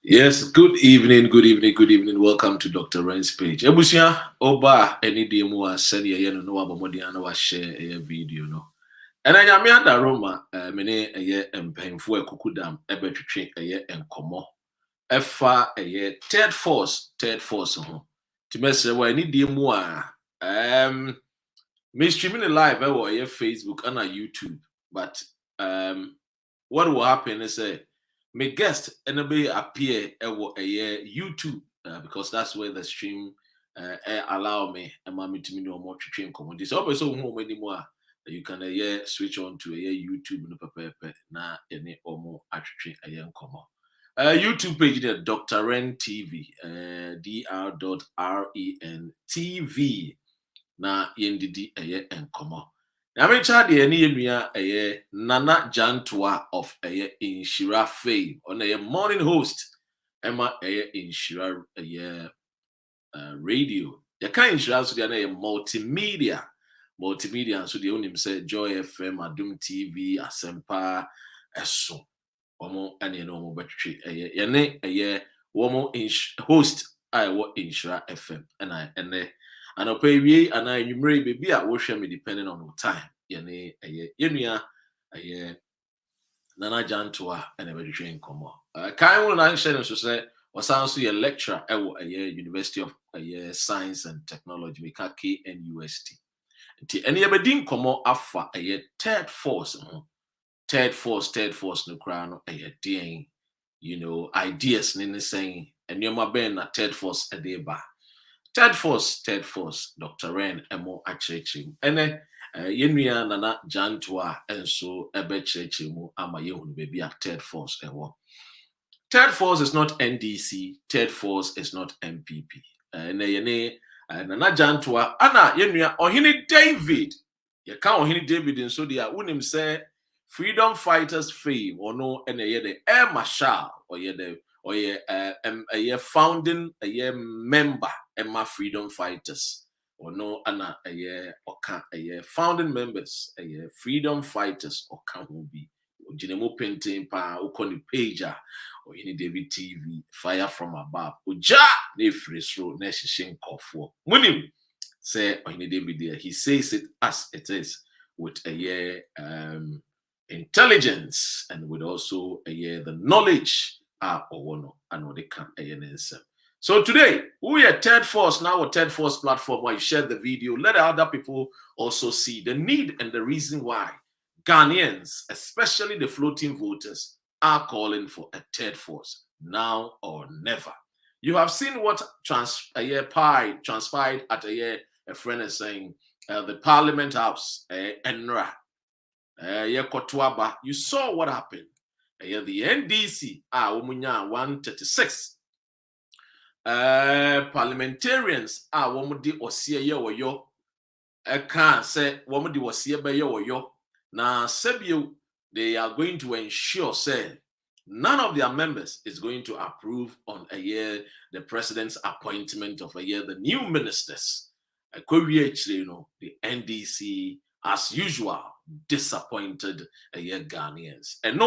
Yes, good evening, good evening, good evening. Welcome to Dr. Ren's page. Ebusia, Oba, any day more, send ye no abamodiana was share a video, no. And I am at Roma, many a year and painful a kukudam, a better train a year and como. Efa a year, third force, to mess away any day more. Me streaming live, or a Facebook and a YouTube, but what will happen is my guest enable appear a YouTube because that's where the stream allow me and mommy to me no more to train comedy. So also home anymore. You can switch on to a YouTube no paper na any or more train a young comma. YouTube page there, Dr. Ren TV, Dr.Ren TV. Na yendidi and comma. Na me child ye ni enua Nana Jantuah of Inshira fame on a morning host Emma Inshira radio. Ya kan Inshira so dey na multimedia so dey onim say Joy FM Adum TV Asempa eso omo ane no omo betwe ye ne womo host I wo Inshira FM and pay we and I enumerate baby I will share me depending on the time. Yene yenua Nana Jantuah and a very train come on. Kind will not share so say was also a lecturer at University of Science and Technology, we can KNUST. Any ever didn't come on afa a third force no crown a dean, ideas in saying and you're my ben a third force a day bar. Third force, Dr. Ren, Emo Achechim. Ene, Yenuya Nana Jantuah, and so Ebe Chechimu, Ama Yehun baby at third force. Third force is not NDC, third force is not MPP. Yene, Nana Jantuah, Anna Yenuya, Ohini David. You can't Ohini David in so dia unim say freedom fighters fame or no, and the Air Marshal or a founding member Emma freedom fighters or no Anna a founding members freedom fighters or can be Jinemo painting pa ukoni pager or any David TV fire from above uja ne free throw ne shishin kofo munim say or any David there he says it as it is with intelligence and with also the knowledge or and they can so today we are third force now a third force platform where you share the video let other people also see the need and the reason why Ghanaians, especially the floating voters, are calling for a third force now or never. You have seen what transpired at a friend is saying the Parliament House Enra you saw what happened. The NDC Umunya 136 parliamentarians womudi osie ye woyo can say womudi osie be ye woyo na sebio they are going to ensure say none of their members is going to approve on the president's appointment of the new ministers. The NDC as usual disappointed Ghanaians. And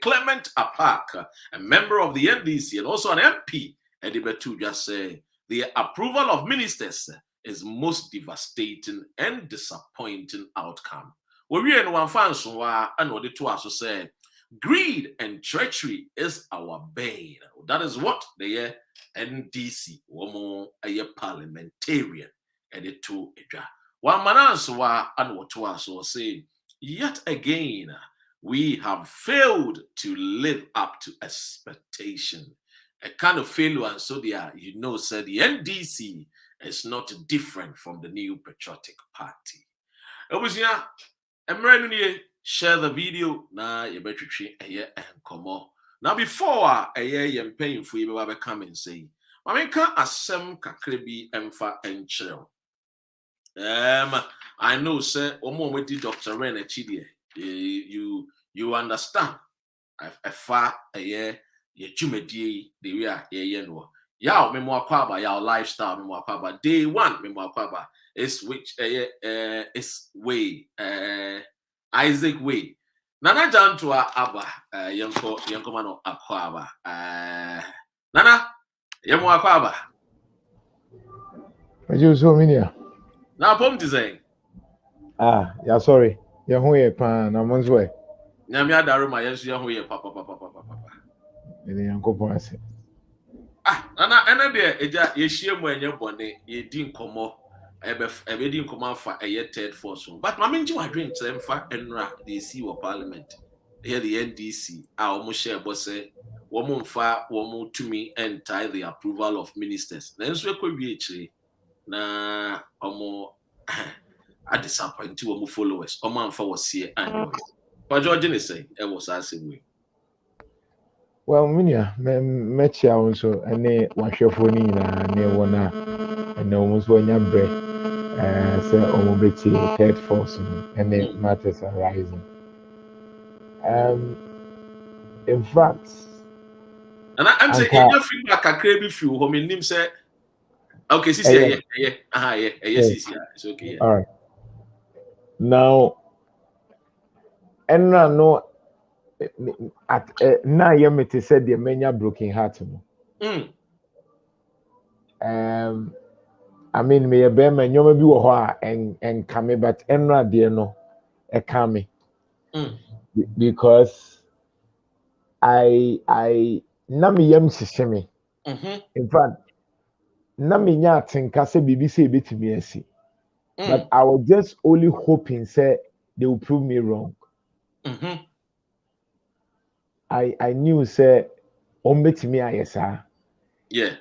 Clement Apak, a member of the NDC and also an MP, Edibetu just say the approval of ministers is most devastating and disappointing outcome. We in one fan so and what the two also say greed and treachery is our bane. That is what the NDC woman a parliamentarian and the two one man and what was say yet again we have failed to live up to expectation. A kind of failure, and so they are, said the NDC is not different from the New Patriotic Party. It was share the video now you better treat and come on. Now before a year and paying for you ever come and say, Mamika asem kakrebi emfa and chill. I know, sir, Omo with the Dr. Ren Chidie. You understand. I far a year, ye jumedi, the way ye no. Yaw memoir kwaba, yaw lifestyle memoir kwaba. Day one memoir kwaba is which is way Isaac way. Nana Jantuah Abba, Yanko Mano Akwaba. Nana, yemo akwaba. Ajo so minia. Na pom ti say. Yeah, sorry. Ya ho ye pa na mo nso e. Nyame adaru ma yesu ye ho ye papa. Ni yankopon ase. Nana ena de eja ye hie mu enye bone ye di nkomo ebe di nkomo afa eye third force. But mama nji wadwen tremfa enra de si wo parliament. Here the NDC omo share bose womo mfa womo tumi entie the approval of ministers. Na nso ekwa wie chire na omo a disappoint womo followers. Omo amfa wosie anyo. But George ne say e was asem. Well, minia me chia nso ene wahwefo ni nyina ne wona ene omo nso anya bre say omo beti third force ene matters arising. In fact, And I'm saying anka your feedback kakra bi fi ho me nim say okay sisi sisi it's okay yeah. All right. Now, enra no at na yemete said the menya broken heart no. I mean, me a bear man, you may be and come, but enra dear no, a kame because I nami yam sishemi. In fact, nami nya tinka se bibi se bit me see. But I was just only hoping say they will prove me wrong. I knew say ombet me ayesa. Yeah.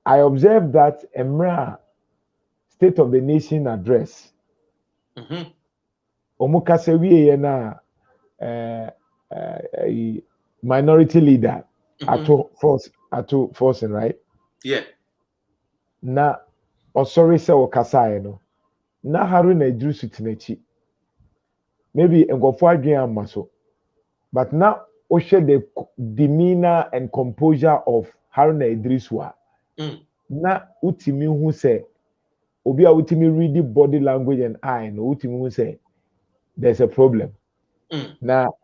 I observed that Emra State of the Nation address. Omukase wiye na minority leader ato force, right? Yeah. Na osori se okasae no. Na Haruna Idris sutinechi. Maybe engofo adwen amma so. But now oshe the demeanor and composure of Haruna Idris wa. Na utimi hu se obi a utimi read the body language and eye no utimi hu se there's a problem. Now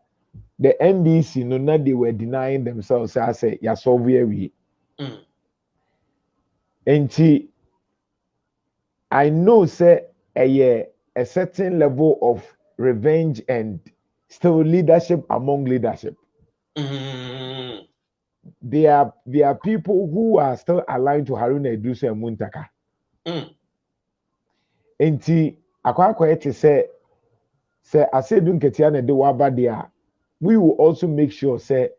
the NDC no na they were denying themselves say ya solve we. And I know say a certain level of revenge and still leadership among leadership. There are people who are still aligned to Haruna Idris and Muntaka. Enti akwa to say asedun ketia na de waba there, we will also make sure say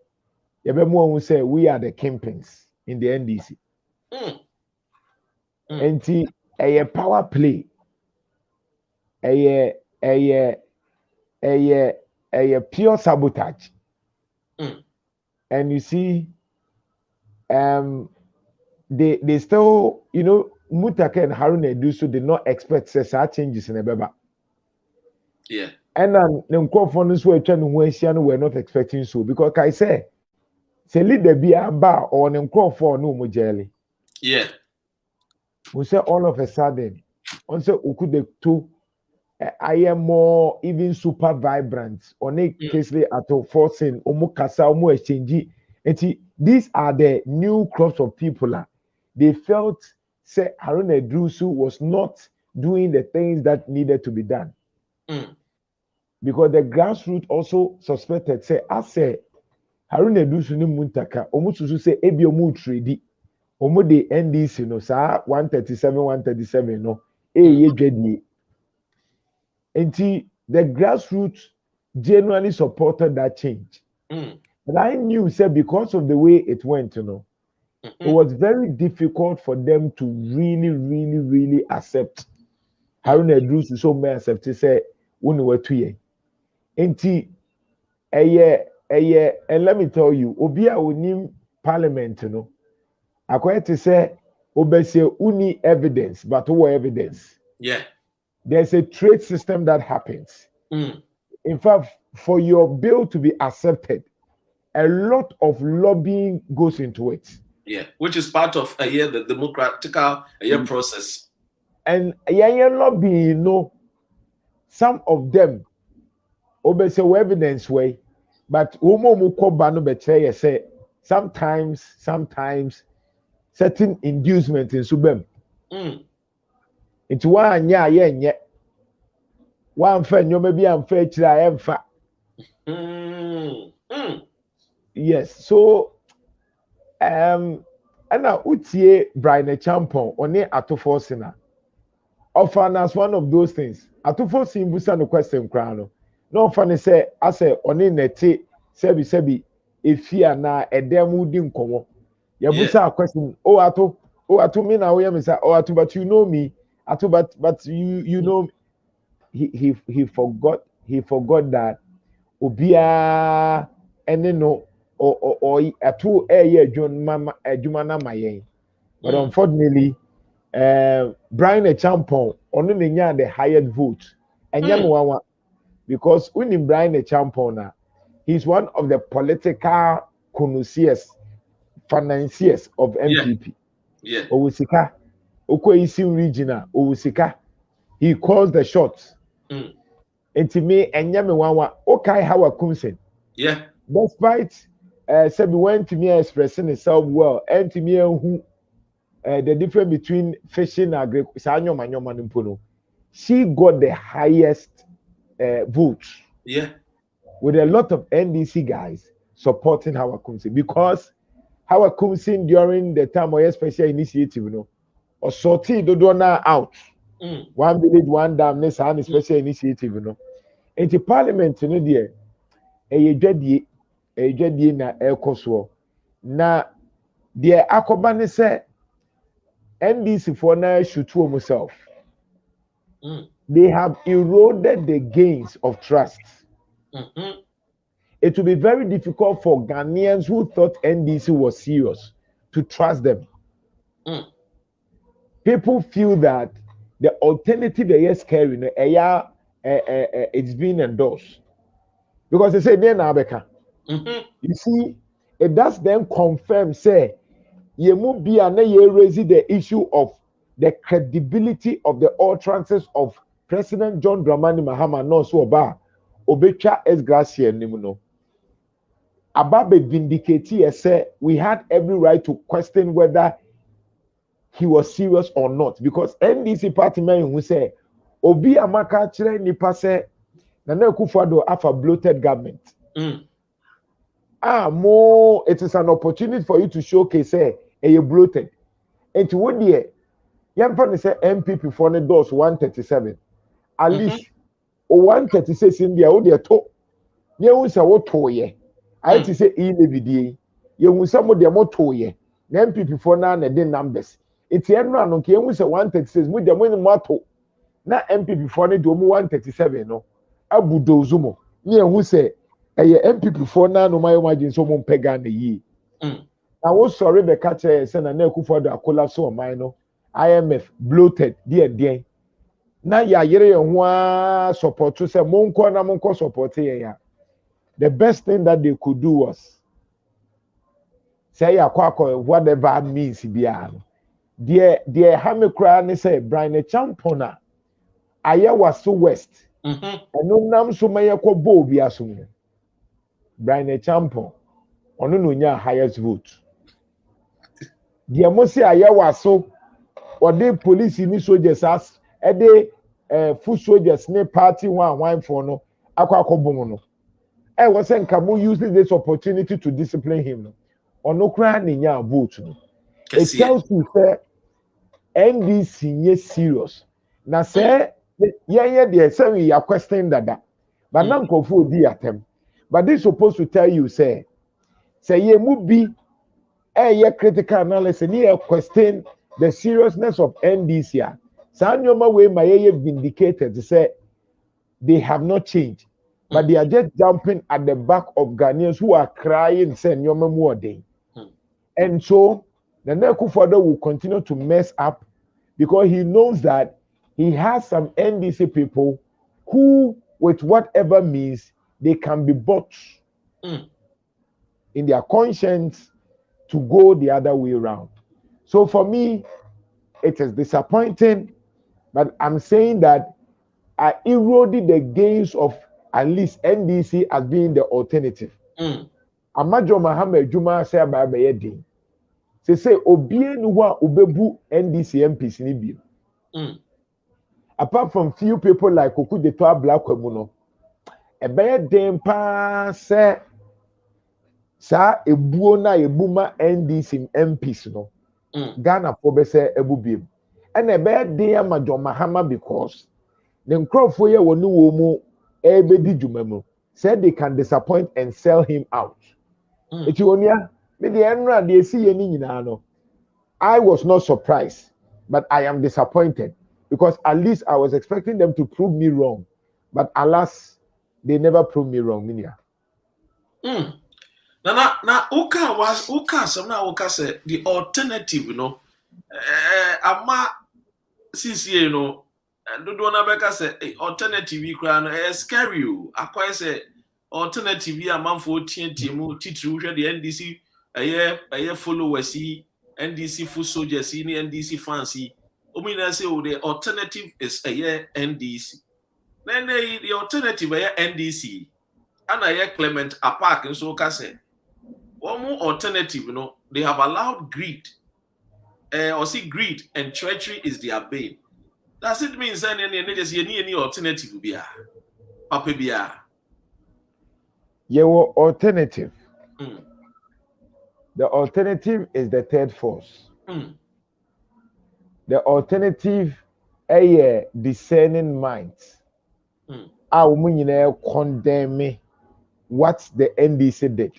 yebemu who say we are the kingpins in the NDC. Enti a power play, a pure sabotage. And you see, they still, Mutaka and Haruna Idris did not expect such changes in Ebeba. Yeah. And then the Nkrofon were trying to were not expecting so because I say leader be a bar or an Nkrofon no mujeli. Yeah. We say all of a sudden, on say ukude two I am more even super vibrant on a casely at all forcing omukasa omu exchange. And these are the new crops of people. They felt say Haruna Idris was not doing the things that needed to be done. Because the grassroots also suspected say Haruna Idris ni Muntaka omu susu say ebi omu trade omu de NDC no sa 137 no ye dwedie. And the grassroots genuinely supported that change. But I knew say because of the way it went, it was very difficult for them to really accept Haruna Idris so may accept say when we to ye. And let me tell you, Obia unim parliament, according to say, obese uni evidence, but what evidence? Yeah. There's a trade system that happens. In fact, for your bill to be accepted, a lot of lobbying goes into it. Yeah, which is part of the democratic process. And lobbying, some of them obese evidence way, but say sometimes certain inducement in subem. Mm. Into one ya yet. One friend, you may be unfair to Mm. Mm. yes, so and now utie Brian Champon on Atofo Sina. Often as one of those things. Atofo Sin busa no question crown. No funny say I say on neti sebi efia na edem udi nkomo. Ya Yeah. busa a question ato me na we me say ato but you know me ato but you know he forgot that obia ene no or ato adwuma na mayen. But Mm. unfortunately, Brian Echampon only nya the highest vote. And Mm. because when Brian Echampon na, he's one of the political connoisseurs, financiers of Yeah. MPP. Yeah. Owusika, Okoisim regional, Owusika. He calls the shots. Mm. And to me, and Yamawa, okay, how a Kumsen. Yeah. Despite Sebi went to me expressing himself well, and to me who the difference between fishing and agriculture, she got the highest votes Yeah. with a lot of NDC guys supporting Howard Kumsin because Howard Kumsin during the time of special initiative, or sortie the donor out. Mm. One village, one dam, this and special initiative, Into parliament, dear, a jadi na ekoso. Na dear Akobane said, NDC for now should to himself. Mm. They have eroded the gains of trust. Mm-hmm. It will be very difficult for Ghanaians who thought NDC was serious to trust them. Mm. People feel that the alternative they are scary, it's being endorsed. Because they say, Mm-hmm. you see, it does then confirm, say, yemu be and raise the issue of the credibility of the utterances of President John Dramani Mahama no so obecha es gracia nimuno. Ababe vindicate say we had every right to question whether he was serious or not because NDC party men who say obi amaka chere nipa say Nana Akufo-Addo afa bloated government. Mm. It is an opportunity for you to showcase say you bloated. And to what year? Yamfa say MPP for the doors 137. At Mm-hmm. least 136 in there, they to. You say what to ye? I to say e-levidie. You say what they more to ye. The MPP for now and then numbers. It's the end run okay. You say 136. With the money mato. Na MPP for the do 137 no. Abu dozumo. Near who say a MPP for now no my imagine someone pega na ye. I was sorry the catcher send a neck for the collapse of mine. IMF bloated dear. Na ya yere ho support to say monko na monko support ya. The best thing that they could do was say ya whatever means bia. Dear Hamikra ne say Brian Champona aya was so west. Mm-hmm. Eno nam so maye ko bo bia so. Brian Champon ono no nya highest vote. Dear mo say aya was so or the police ni soldiers as foot soldiers ne party one for no akwa no was saying Kamu using this opportunity to discipline him no ono kra ni nya vote no it tells you say NDC is serious na say say we are questioning that but now nkofo di atem but this supposed to tell you say ye mu bi critical analysis ni question the seriousness of NDC. Sanyoma way my vindicated to say they have not changed, but they are just jumping at the back of Ghanaians who are crying, saying Nyoma more day. And so the Akufo-Addo will continue to mess up because he knows that he has some NDC people who, with whatever means, they can be bought in their conscience to go the other way around. So for me, it is disappointing, but I'm saying that I eroded the gains of at least NDC as being the alternative. Amajo Mohammed Juma say about Bayedin. say obie ni ho a obebu NDC MPs ni bi. Apart from few people like Oku de Toa Black Kwamu, a bear dem pa say sa ebuo na ebuma NDC MPs no. Ghana for be say ebubiem. And a bear dem ma John Mahama because the nkrofo ye wonu wo mu ebedi dwuma said they can disappoint and sell him out. Eti onia me de enra de esi ye ni nyina no. I was not surprised, but I am disappointed because at least I was expecting them to prove me wrong. But alas, they never proved me wrong, Minia. Na Uka some na Uka say the alternative, you know. Ama CCA, you know, do na beka say alternative you can scare you. Akwa say alternative ya man for TNT mu titru the NDC aye followers NDC full soldiers ni NDC fancy. Omina say the alternative is NDC. Then the alternative NDC. And I Clement Apark and so can say one more alternative, you know, they have allowed greed. Or see greed and treachery is their bane. Does it mean that any alternative will be Papa Bia? Your alternative. The alternative is the third force. The alternative a discerning minds. Our women condemn what the NDC did.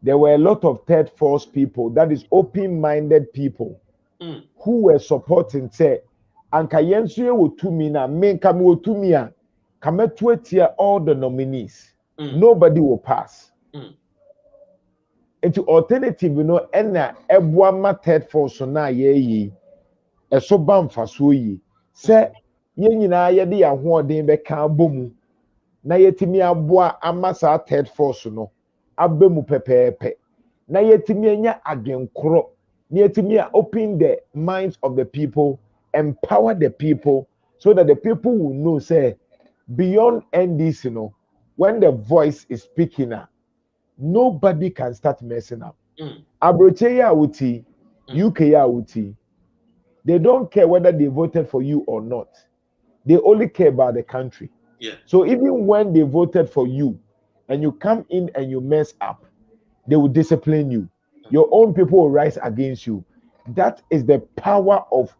There were a lot of third force people, that is open-minded people, who were supporting say, Anka Yensuye wo tumi na me kame wo tumi a kame tuetia all the nominees. Nobody will pass. Into alternative, you know, ena ebuama third force na ye eso bamfa so yi. Say ye nyina ye de ahoɔden bɛka abomu na yetimi aboa amasa third force no abemu pepepe na yetimi anya adwenkoro na yetimi open the minds of the people, empower the people so that the people will know say beyond NDC no, when the voice is speaking up, nobody can start messing up. Abroche ya uti, UK ya uti, they don't care whether they voted for you or not. They only care about the country. Yeah. So even when they voted for you and you come in and you mess up, they will discipline you. Your own people will rise against you. That is the power of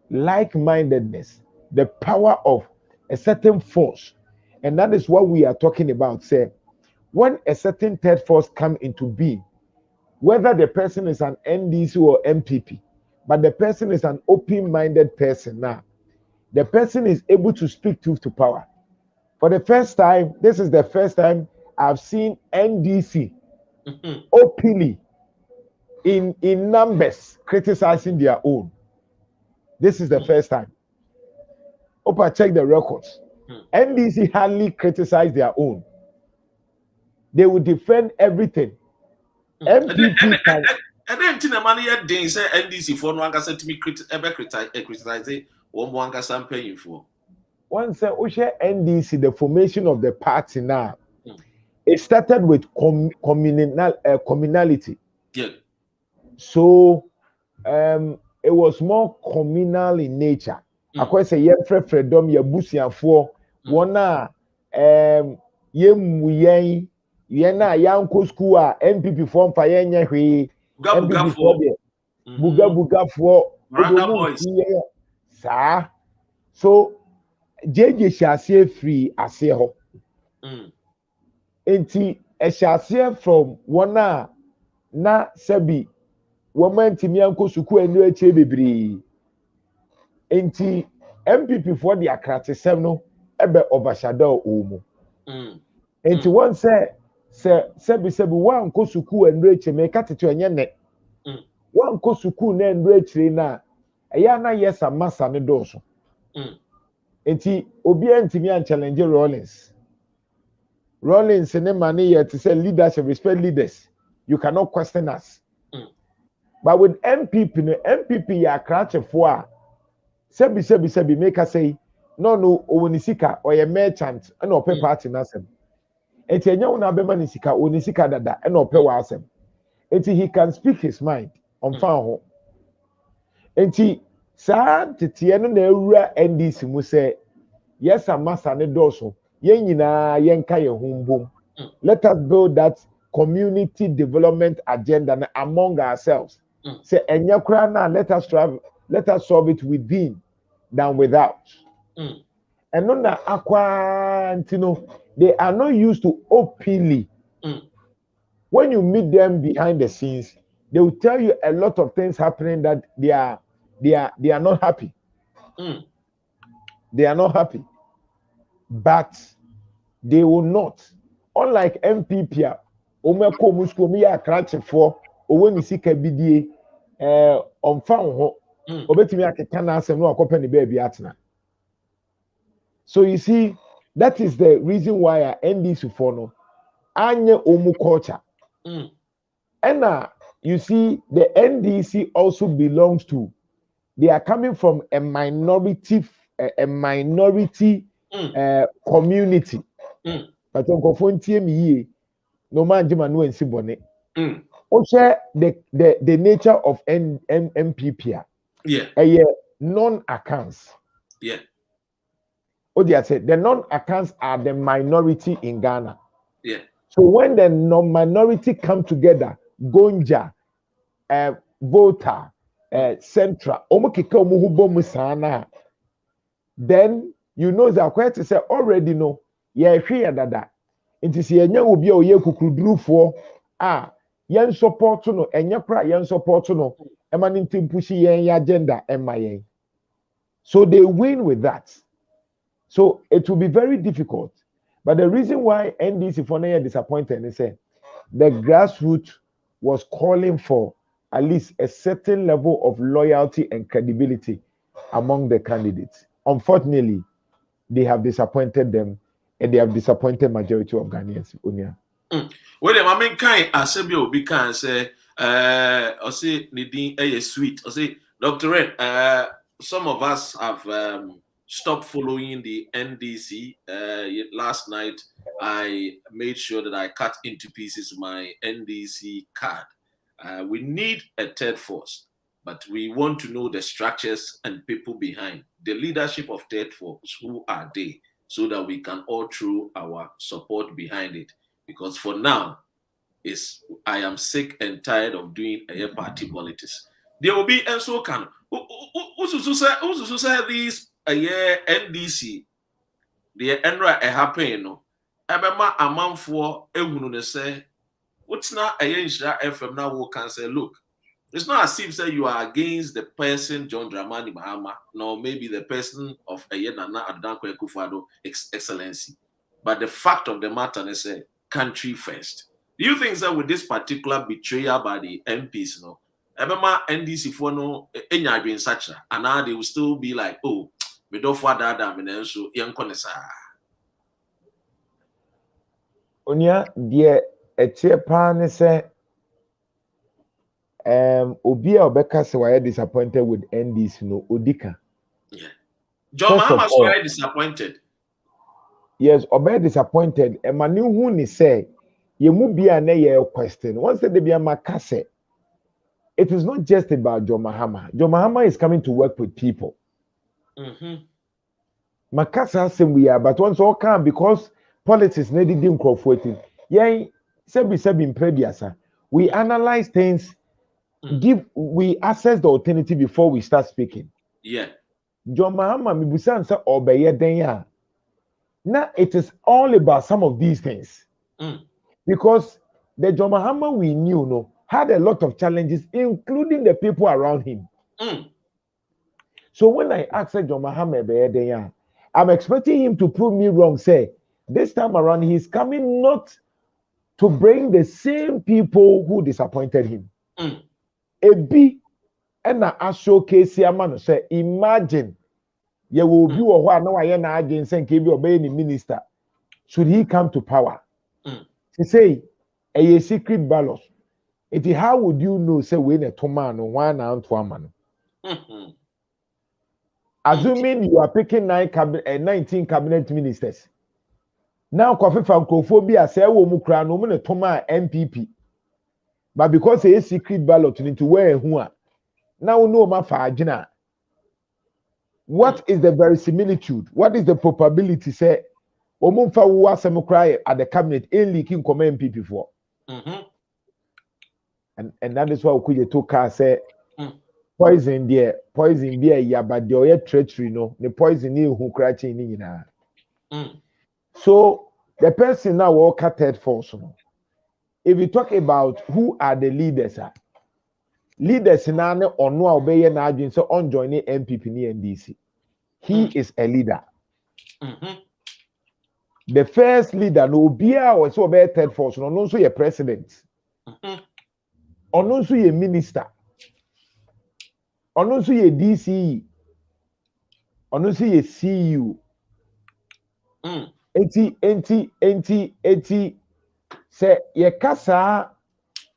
like-mindedness, the power of a certain force. And that is what we are talking about. Say, when a certain third force come into being, whether the person is an NDC or MPP, but the person is an open-minded person now, the person is able to speak truth to power. For the first time, this is the first time I've seen NDC openly in numbers criticizing their own. This is the first time. Opa, check the records. NDC hardly criticize their own. They will defend everything. MPP can. And then Tina Mania Dane say NDC for no one said to me criticize one more I'm paying for. Once NDC, the formation of the party now, it started with communality. Yeah. So it was more communal in nature. I say ye freedom ye busiafo wona ye na yanko school a MPP form fa ye nya hwe MPP for the buga for sa so JJ shase free ase ho enti e shase from wona na sabi woman timi yanko school enu eche bebre enti MPP for the akratisem no ebe overshadow omu enti one say sebi wan ko suku enu eche me kateto enye ne wan ko suku na enu eche na eya na yesa masa ne doso enti obi antimi an challenge Rollins ne mane yet to say leadership, respect leaders, you cannot question us. But with MPP ya krache for sebi make us say no onisika or a merchant and ope party nasem. Enti enya una bema nisika onisika dada and ope wasem. Enti he can speak his mind. ɔmfa ho enti saa teteɛ no na ewura NDC mu sɛ yes amasa ne dɔɔso yɛn nyinaa yɛnka yɛn ho mbom let us build that community development agenda among ourselves say ɛnyɛ koraa na let us solve it within than without ɛno na akwa ntino they are not used to openly when you meet them behind the scenes they will tell you a lot of things happening that they are not happy they are not happy but they will not unlike MPP a omeko mu school mi ya kranchefo owo ni sika bidie ɔmfa ho obetimi akeka na asɛm no akɔpɛ ne baabi atena so you see that is the reason why NDC for no anye omu culture and you see the NDC also belongs to they are coming from a minority community but nkɔfo ntie mi yie no man jima no ensi bone o share the nature of MPP non-accounts I said the non-accounts are the minority in Ghana so when the non-minority come together Gonja Volta Central omukika omuhubo musana then you know that quite to say already know hwe dada nti se enya obi a oye kukrudurufo yen support no enya pra yen support no ema ne ntimpushi yen agenda ema yen so they win with that so it will be very difficult but the reason why NDC for now disappointed is say the grassroots was calling for at least a certain level of loyalty and credibility among the candidates unfortunately they have disappointed them and they have disappointed majority of Ghanaians. Well, I mean, kind Asebi Obi can say, I say, Nidin, sweet. I say, Dr. Red, some of us have stopped following the NDC. Last night, I made sure that I cut into pieces my NDC card. We need a third force, but we want to know the structures and people behind the leadership of third force. Who are they? So that we can all throw our support behind it. Because for now, I am sick and tired of doing a party politics. There will be and so can who say these NDC the enra happen no ebema amanfo ehunu ne say what's na Nhyira FM now who can say look it's not as if say you are against the person John Dramani Mahama, nor maybe the person of Nana Adanko Akufo-Addo Excellency. But the fact of the matter is a country first. Do you think that with this particular betrayal by the MPs, no, NDC for no enya been such and now they will still be like, oh, we don't for that damn so young conessa. Onya dear Ethiopia say Obi Obeka se were disappointed with NDC no Odika. Yeah. John Mahama was disappointed. Yes, Obe disappointed. Emanu hu ni say ye mu bia na ye question. Once the bia makase. It is not just about John Mahama. John Mahama is coming to work with people. Makasa say we are, but once all come because politics needed in Crawford. Yeah, sebi imprediasa. We analyze things. We assess the alternative before we start speaking. Yeah. John Mahama mibusa nsa obeye den ya. Now it is all about some of these things. Because the John Mahama we knew no had a lot of challenges, including the people around him. So when I asked John Mahama obeye den ya, I'm expecting him to prove me wrong. Say this time around he's coming not to bring the same people who disappointed him. Ebi ena showcase amano say imagine ye will be wo ho na waye na agin say nke bi obey ni minister should he come to power he say a secret ballot it how would you know say we na to man no one na to amano assuming you are picking 19 cabinet ministers now Kofi Francophobia say wo mu kra no mu ne to man MPP but because a secret ballot into where who are now no ma fagina. What is the verisimilitude? What is the probability? Say, Omumfa was some cry at the cabinet in leaking command people for. And that is why we could talk say poison there, poison beer, yeah, but the treachery, no, the poison you who cry in. So the person now walk at third force. No? If you talk about who are the leaders, leaders in an or no obey an agent, so on joining MPP and DC. He is a leader. The first leader, no Bia or so be third force, no also a president, or also a minister, or also a DC, or also a CU. Enti say ye kasa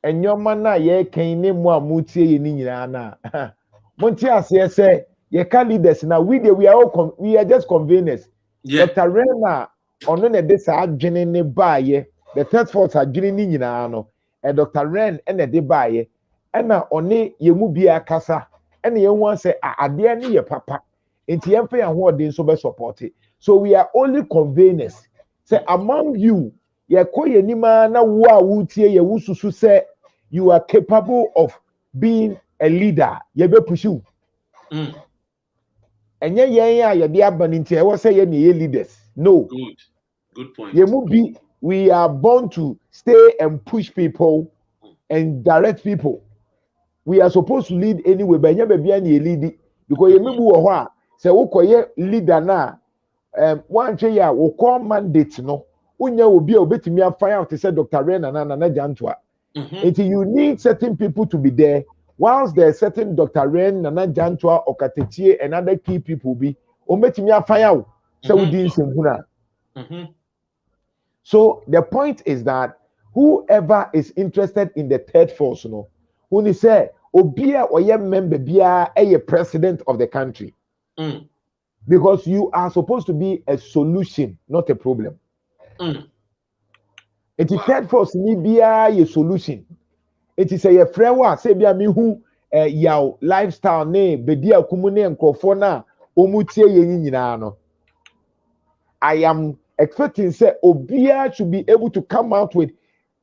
enyoma na ye kan ne mu amutie ye ni nyina na monti ase say ye ka leaders na we are just conveners. Dr. Rena ono na de sa adwene ne baaye the third force adwene ni nyina no Dr. Ren na de baaye na one ye mu bia kasa na ye wan say ade ne ye papa enti ye mfa ya ho odin so be support it. So we are only conveners. Say among you, ye koye nima na wo a wutie ye wususu say you are capable of being a leader. Ye be push you. Enye yen a ye de abaninti e wo say ye ne leaders. No. Good point. Ye mu bi we are born to stay and push people and direct people. We are supposed to lead anyway, but nye be bia na lead because ye mebu wo ho a say wo koye leader na one ya we call mandate no unya obi a obetimi afire out say Dr. Ren na Jantuah. Until you need certain people to be there whilst there are certain Dr. Ren na Jantuah or Katetie and other key people be obetimi afire out say we din senhuna. So the point is that whoever is interested in the third force no when he say obi a oye member bia a president of the country. Because you are supposed to be a solution, not a problem. It is third force ni bia a solution. It is a framework say bia me who yaw lifestyle ne bedi akumu ne nkrofo na omutie ye nyina no. I am expecting say obia should be able to come out with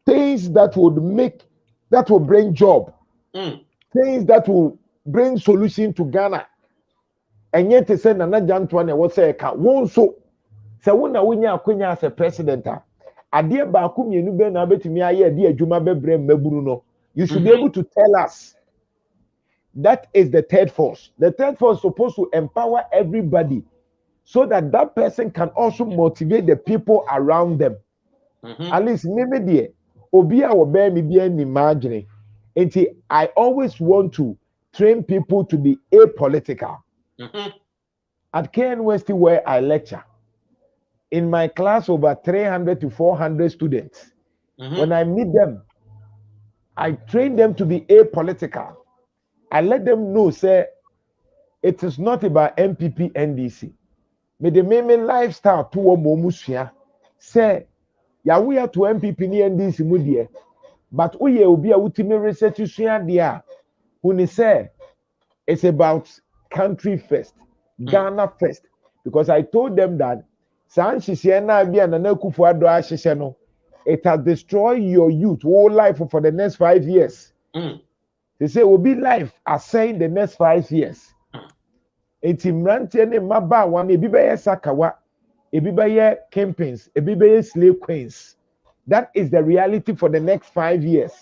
things that will bring job. Things that will bring solution to Ghana. And yet they say Nana Jantuah was say ka won so say wona wonya akonya as a president ade ba ku mienu be na betimi aye ade adwuma bebre maburu no you should be able to tell us. That is the third force. The third force is supposed to empower everybody so that that person can also motivate the people around them. At least maybe there obi a wo be me bia ni imagine. I always want to train people to be apolitical. At KNUST where I lecture, in my class over 300 to 400 students, when I meet them, I train them to be apolitical. I let them know, say, it is not about MPP NDC. Me the main lifestyle to a momusia. Say, ya we are to MPP ni NDC mudie, but we will be a ultimate research there. When he say, it's about country first. Ghana first, because I told them that it has destroyed your youth whole life for the next 5 years. They say will be life assign the next 5 years. It's maba one ebibaye sakawa, ebibaye campaigns, ebibaye slave queens. That is the reality for the next 5 years.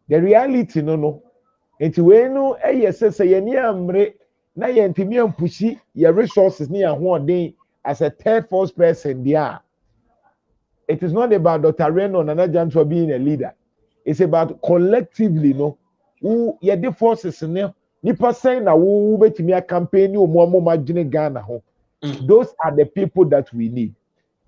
The reality no. It's when no say ye amre. Na yentimi ampushi your resources ni ahoden as a third force person there. It is not about Dr. Ren or Nana Jantuah being a leader. It's about collectively who ye the forces nipa say na wo betimi a campaign ni omo magine Ghana ho. Those are the people that we need.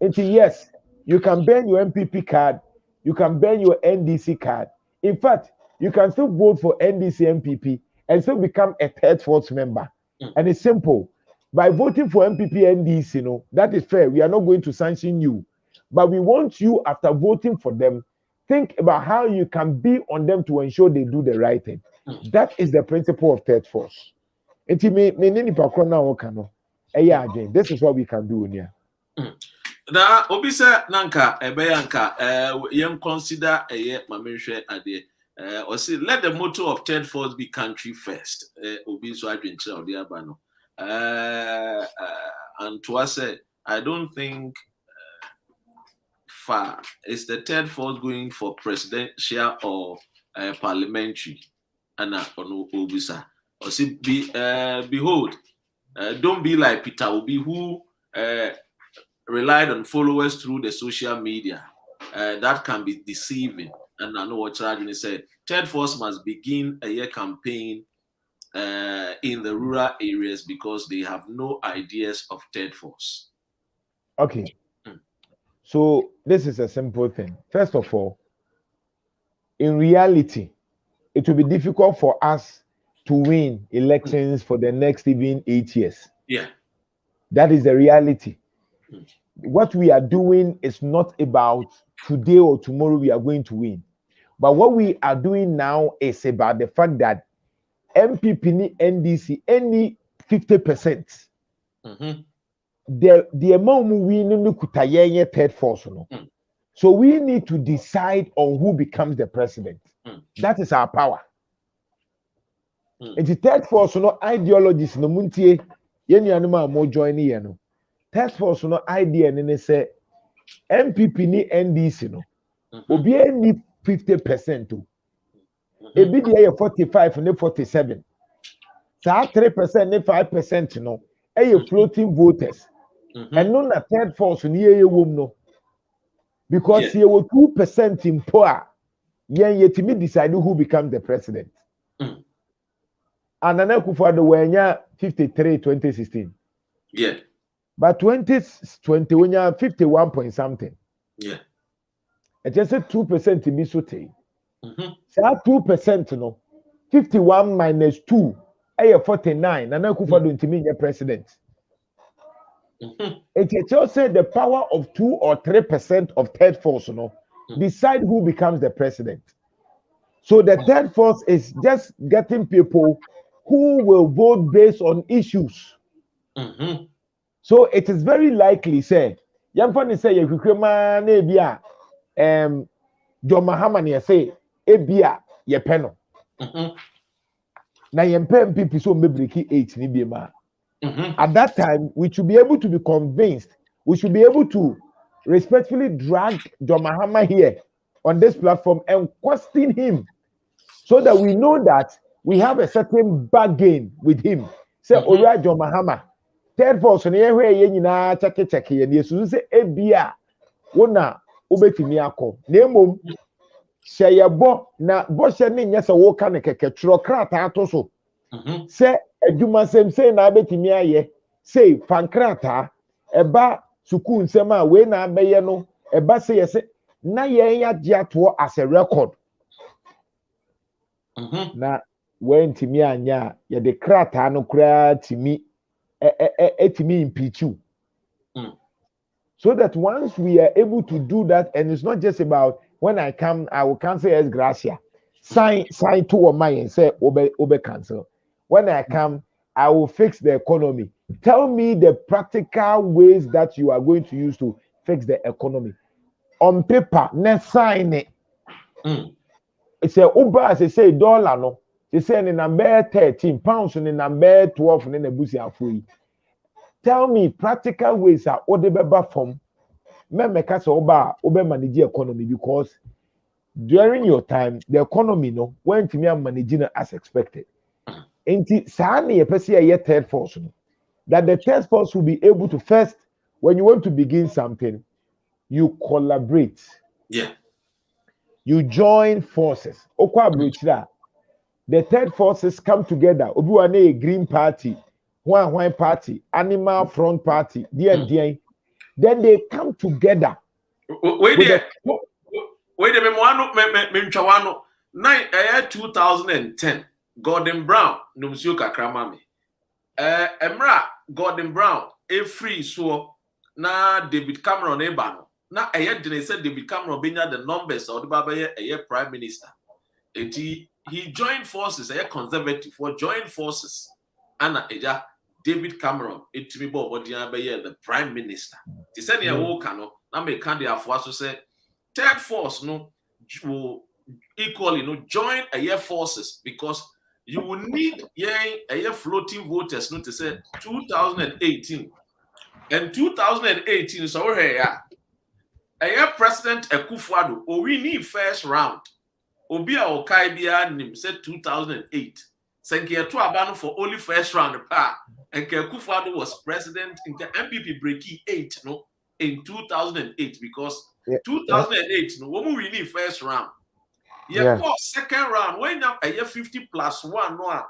And yes, you can burn your MPP card, you can burn your NDC card. In fact, you can still vote for NDC MPP and still become a third force member. And it's simple. By voting for MPP NDC, that is fair. We are not going to sanction you. But we want you, after voting for them, think about how you can be on them to ensure they do the right thing. That is the principle of third force. This is what we can do here. Na obi say nanka ebeyanka yem consider mamehwe ade or say let the motto of third force be country first. Obi so adwenche ode aba no. And to us I don't think far is the third force going for presidential or parliamentary. Anna ono obisa. Or say behold, don't be like Peter Obi who relied on followers through the social media. That can be deceiving. And I know what Charlie said. Third force must begin a year campaign in the rural areas because they have no ideas of third force. Okay. So this is a simple thing. First of all, in reality, it will be difficult for us to win elections for the next even 8 years. Yeah. That is the reality. What we are doing is not about today or tomorrow we are going to win. But what we are doing now is about the fact that MPP and NDC, any 50%, the amount we need third force. So we need to decide on who becomes the president. That is our power. And the third force, ideologies, no muntie, yeni anuma mo join no. Third force, idea, and say MPP ni NDC no. Obi any 50% to. Ebi dey 45 and 47. So 3% and 5% no. Floating voters. And no na third force ni no. Because you were 2% in poor. Yetimi decide who becomes the president. And Nana Akufo-Addo were 53 2016. Yeah. But 2020 when you 51 point something. Yeah. It just said 2% to be so. So 2% no 51 minus 2 49. Nana Akufo-Addo to be president. It just said the power of 2 or 3% of third force decide who becomes the president. So the third force is just getting people who will vote based on issues. So it is very likely, say, Yamfani say, you could Ebia, John Mahama, say, Ebia, ye peno. Now, Yempen people so maybe 8 ni bima. At that time, we should be able to be convinced, we should be able to respectfully drag John Mahama here on this platform and question him so that we know that we have a certain bargain with him. Say, Ora John Mahama, third force, and here, check it, and yes, you say, Ebia, Wona, Ubetimi ako, Nemo, Shayabo, na Boshanin, yes, a walk on a ketrocrat atoso. Say, Eduma say, na Betimi aye, say, Pankrata, Eba, Sukun Sema, Wena Bayano, Eba say, na ye Jantuah as a record. Na when timi anya ye de krata no kra timi timi impeach you. So that once we are able to do that, and it's not just about when I come, I will cancel as gracia. Sign to my and say obe cancel. When I come, I will fix the economy. Tell me the practical ways that you are going to use to fix the economy. On paper, let's sign it. It's a Uber as they say dollar no. They say in number 13 pounds in number 12 in the busi afui. Tell me practical ways are odebeba from memeka so oba manage economy because during your time the economy no went to me managing as expected. Enti saa na yepese ye third force no. That the third force will be able to first when you want to begin something you collaborate. Yeah. You join forces. The third forces come together. Obi a Green Party, one Party, Animal Front Party, then they come together. Wait there. Wait a minute. 2010. Gordon Brown, Numsio Kakramami. Emra Gordon Brown, a free so na David Cameron Ebano. Now, they said they become Robinia the numbers or the Baba a prime minister. And he joined forces, a conservative for joined forces. Anna Eja, David Cameron, it to me the prime minister. He said, "Yeah, Wokano, now may candy have to say, third force, no, will equally no join a year forces because you will need a year floating voters, no, to say 2018. And 2018 is over here. A year President Akufo-Addo, or we need first round. Obi a okai bia nim said 2008. Senke to abano for only first round pa. And Akufo-Addo was president in the MPP breaking 8 no in 2008 because 2008 no we really first round. Yeah, second round when you a year 50 plus 1 no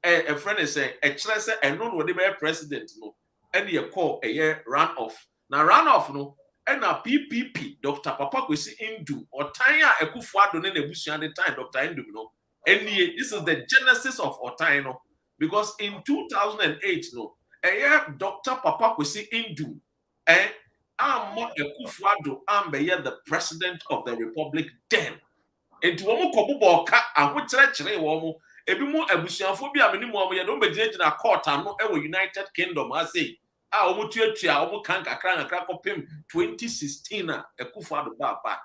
a friend is saying a chance and no be president no and you call a year run off. Now run off no and a PPP, Dr. Papa Kwesi Indu, or Tanya Akufo-Addo ne nebusu at the time, Dr. Indu, no. And this is the genesis of Otano, because in 2008, no, a year Dr. Papa Kwesi Indu, and Akufo-Addo, the president of the Republic then. And to Womo Kobuboka, and which actually Womo, Ebimu Abusianphobia minimum, you don't be in a court, and no ever United Kingdom, I say. 2016 Akufo-Addo Baba.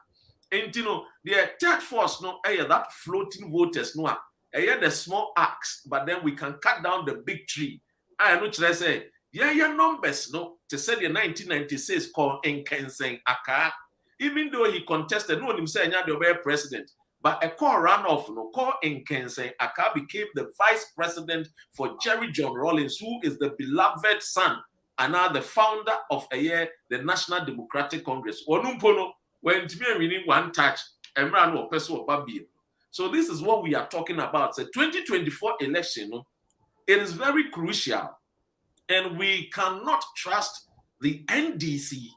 And you know, the third force no that floating voters no the small axe, but then we can cut down the big tree. I know what I say. Yeah, numbers no to say the 1996 called Nkensen Aka. Even though he contested, no him say the president, but a call runoff no call Nkensen Aka became the vice president for Jerry John Rawlings, who is the beloved son and now the founder of the National Democratic Congress. Onumpono, when to me meaning one touch, and ran or person or So this is what we are talking about. The 2024 election, it is very crucial, and we cannot trust the NDC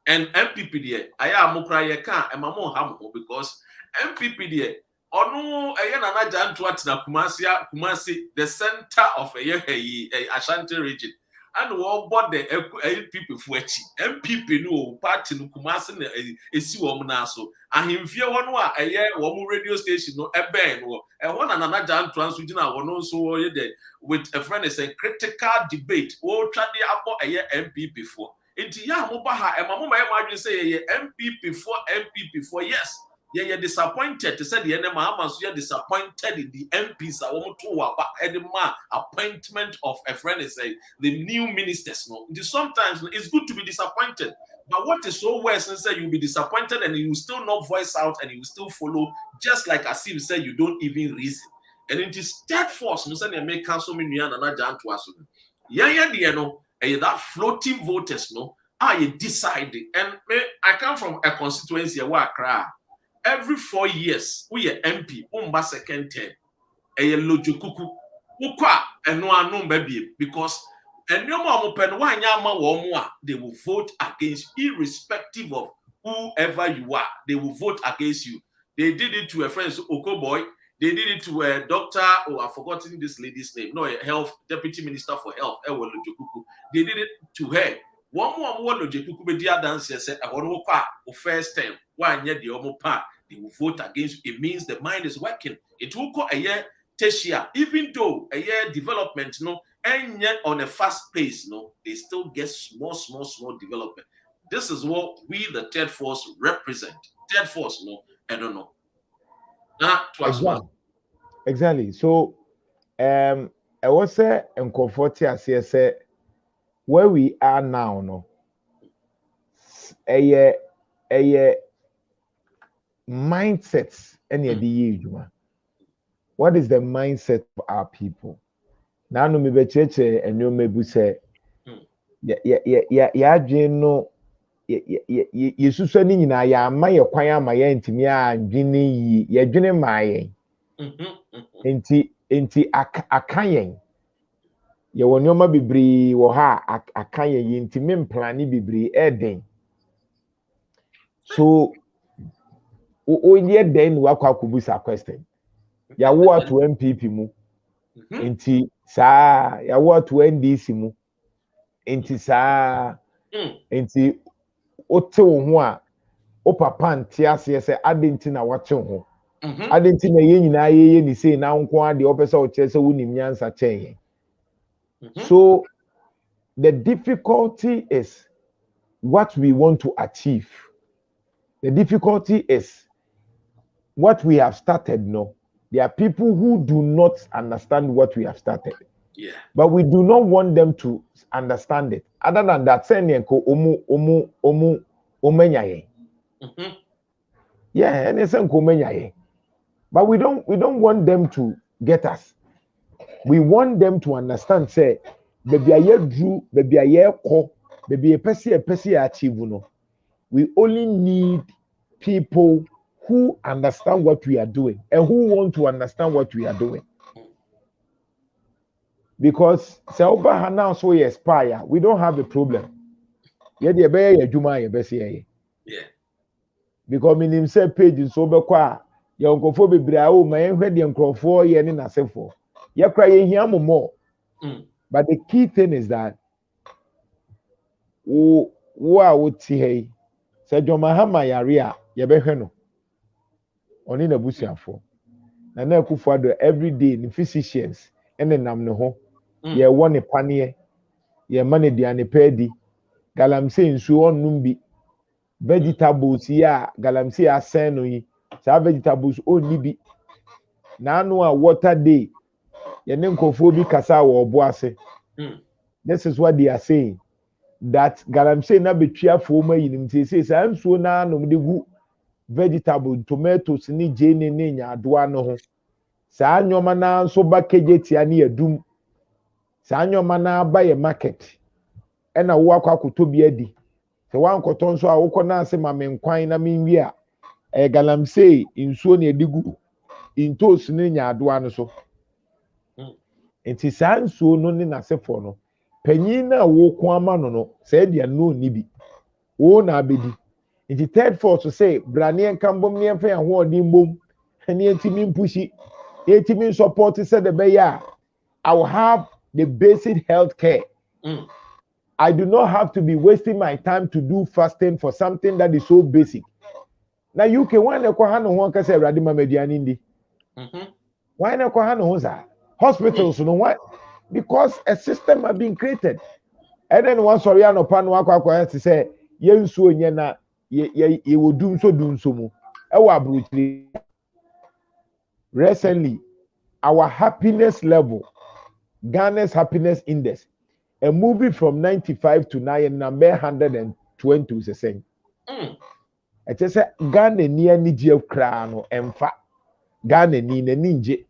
and MPP there. I am Mokrayeka and Mamon Hamo because MPP there. Ono Nana Jantuah na Kumasi, the center of Ashanti region. And what bought the MPP for MPP no party no Kumasi esi wom so. And him fear one one radio station no ebe no. And one another Jantuah so jina one so with a friend is a critical debate. Oh, try the MPP for. Inti ya mo ba ha e mama ma say MPP for yes. You're disappointed to say the enemy so you're disappointed in the MPs appointment of a friend is the new ministers. No, sometimes it's good to be disappointed, but what is so worse is that you'll be disappointed and you will still not voice out and you will still follow, just like as if say you don't even reason. And it is third force, no say make council me and Jantuah. That floating voters, no, I decided, and I come from a constituency where I cry. Every 4 years, we are MP, umba second term, a lojukuku, ukwa, and no baby, because and no more open one yama womwa, they will vote against you, irrespective of whoever you are, they will vote against you. They did it to a friend, Oko boy, they did it to a doctor, I've forgotten this lady's name, no, a health deputy minister for health, they did it to her. One more lojukuku be dear dancer said, I want to first time, one yet the omopa. They will vote against you. It means the mind is working. It will call a year tertiary, even though a year development, no, and yet on a fast pace, no, they still get small development. This is what we, the third force, represent. Third force, no, I don't know. Exactly. So, I was say and comforting as I say, where we are now, no, a year. Mindsets what is the mindset of our people? Now no me be cheche and you me bu say ya no yesusu ni nyina ya ama ye kwan ama ye ntimi a dwene yi ye dwene maaye enti akayen ye wonyoma bibiri wo ha akayen yi ntimi mplani bibiri eden so onye den wakwa kubusa question ya wo to MPP mu enti sa ya wo to NDC mu enti sa enti ote wo ho a papa nte ase say adenti na wache ho adenti na ye nyina ye ni say na nko ade opese o kire say wonim nyansa chen. So the difficulty is what we want to achieve. The difficulty is what we have started. No, there are people who do not understand what we have started. Yeah. But we do not want them to understand it. Other than that, yeah, and it's but we don't want them to get us. We want them to understand. Say, baby, I drew, baby, I ko, baby, a pesi achieve. No, we only need people who understand what we are doing and who want to understand what we are doing. Because Selba now so we aspire, we don't have a problem. Yeah. Because minim say page so be kwa ya nkofo bebre o ma enhwe de nkofo ye ne nasefo. Ye kra ye hia more. But the key thing is that wo ti hey say Jomahama yare a ye behwe no. Oni na busiafo. Na akufo ado every day the physicians ene nam ne ho. Ye wone panie ye mane duane pedi galamsey nsu onum bi vegetables ya galamsey asen no yi sa vegetables onni bi na anu a water day ye ne nkofo bi kasa wo obo ase. This is what they are saying, that galamsey na betuafo ma yinim say sa nsu na anu de gu vegetable tomatoes ni jene ne nyadoa no ho sa anyoma na nso ba kejetia ne yadum sa anyoma na ba ye market ena wo akwakoto bi adi se wan koto nso a wokọ na ase ma menkwan na menwi a galamsey nsuo ne edigu intos ne nyadoa no so enti sa nsuo no ne nasefo no panyin na wo ko ama no se dia no ni bi wo na abedi enti third force say brane nkambom ne mfa ho odi mbom ene entimi mpushi entimi support say the beya I will have the basic health care. I do not have to be wasting my time to do fasting for something that is so basic. Now you can why na kwa ha no ho ka say awrade mamaduane ndi. Why na kwa ha no ho za? Hospitals no why? Because a system has been created. And then one sorry no pa no akwa to say yensu onye na ye wodum so dum so mu. E wa abrochiri. Recently our happiness level, Ghana's happiness index, a movie from 95 to 9 number 120 is the same. I just say Ghana ni ani je kra no emfa Ghana ni na ninje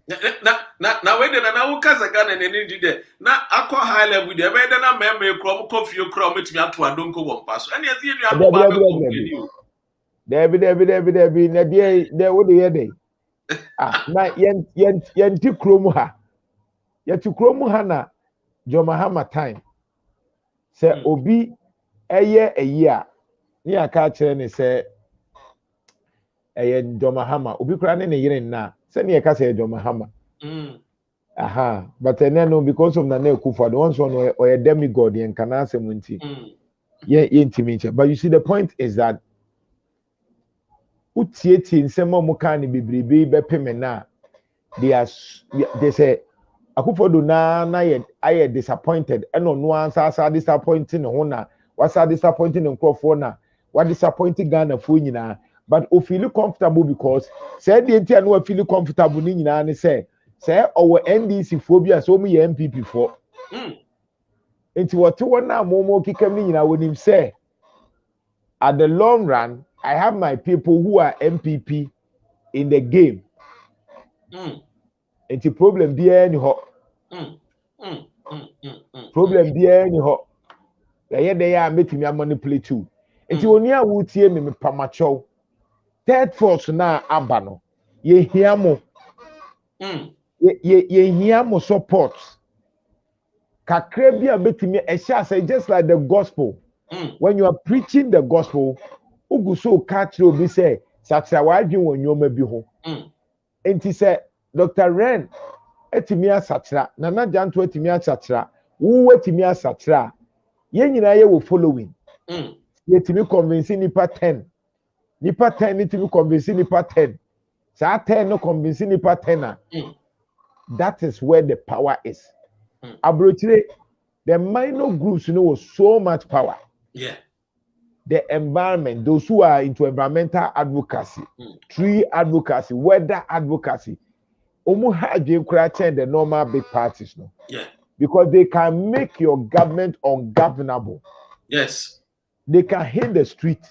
na we de na wo kaza Ghana ni ninje de na akọ high level de be de na meme kro mo coffee kro metumi ato adonko wo mpaso ene ase enu abo ba be ko Debi na de wo de ye de na yen ti krom ha ye ti krom ha na Jomahama time say obi eye eyi a ni aka kire ni say eye Jomahama obi kura ne yire na say ni aka say Jomahama but no because of Nana Akufo the ones one or a demigod yen kana asem nti ye ntimi. But you see the point is that utieti nsema mo kan ni bebrebe be peme na they say Akufo do na ye aye disappointed and no answer disappointing ho na wasa disappointing nkofo na what disappointing Ghana fo nyina but o feel comfortable because say the enti no feel comfortable ni nyina ne say our NDC phobia so me MPP for enti what one na momo kikam ni nyina wonim say at the long run I have my people who are MPP in the game. It's a problem there ni ho. Problem there ni ho. They are making me manipulate too. It's only a wutie me pamacho. Third force na abano. Ye hiamo. Ye hiamo support. Kakre bia betimi esha say just like the gospel. When you are preaching the gospel, ugu so catch obi say saksa wadwen wonyoma bi ho. Enti say Dr. Ren etimi asatra Nana Jantuah etimi asatra wo etimi asatra ye nyina ye wo following ye etimi convince nipa 10 nipa 10 need to convince nipa 10. Sa 10 no convince nipa 10. That is where the power is. Abrochire, the minor groups was so much power. Yeah. The environment, those who are into environmental advocacy, tree advocacy, weather advocacy, the normal big parties, no? Yeah. Because they can make your government ungovernable. Yes. They can hit the street.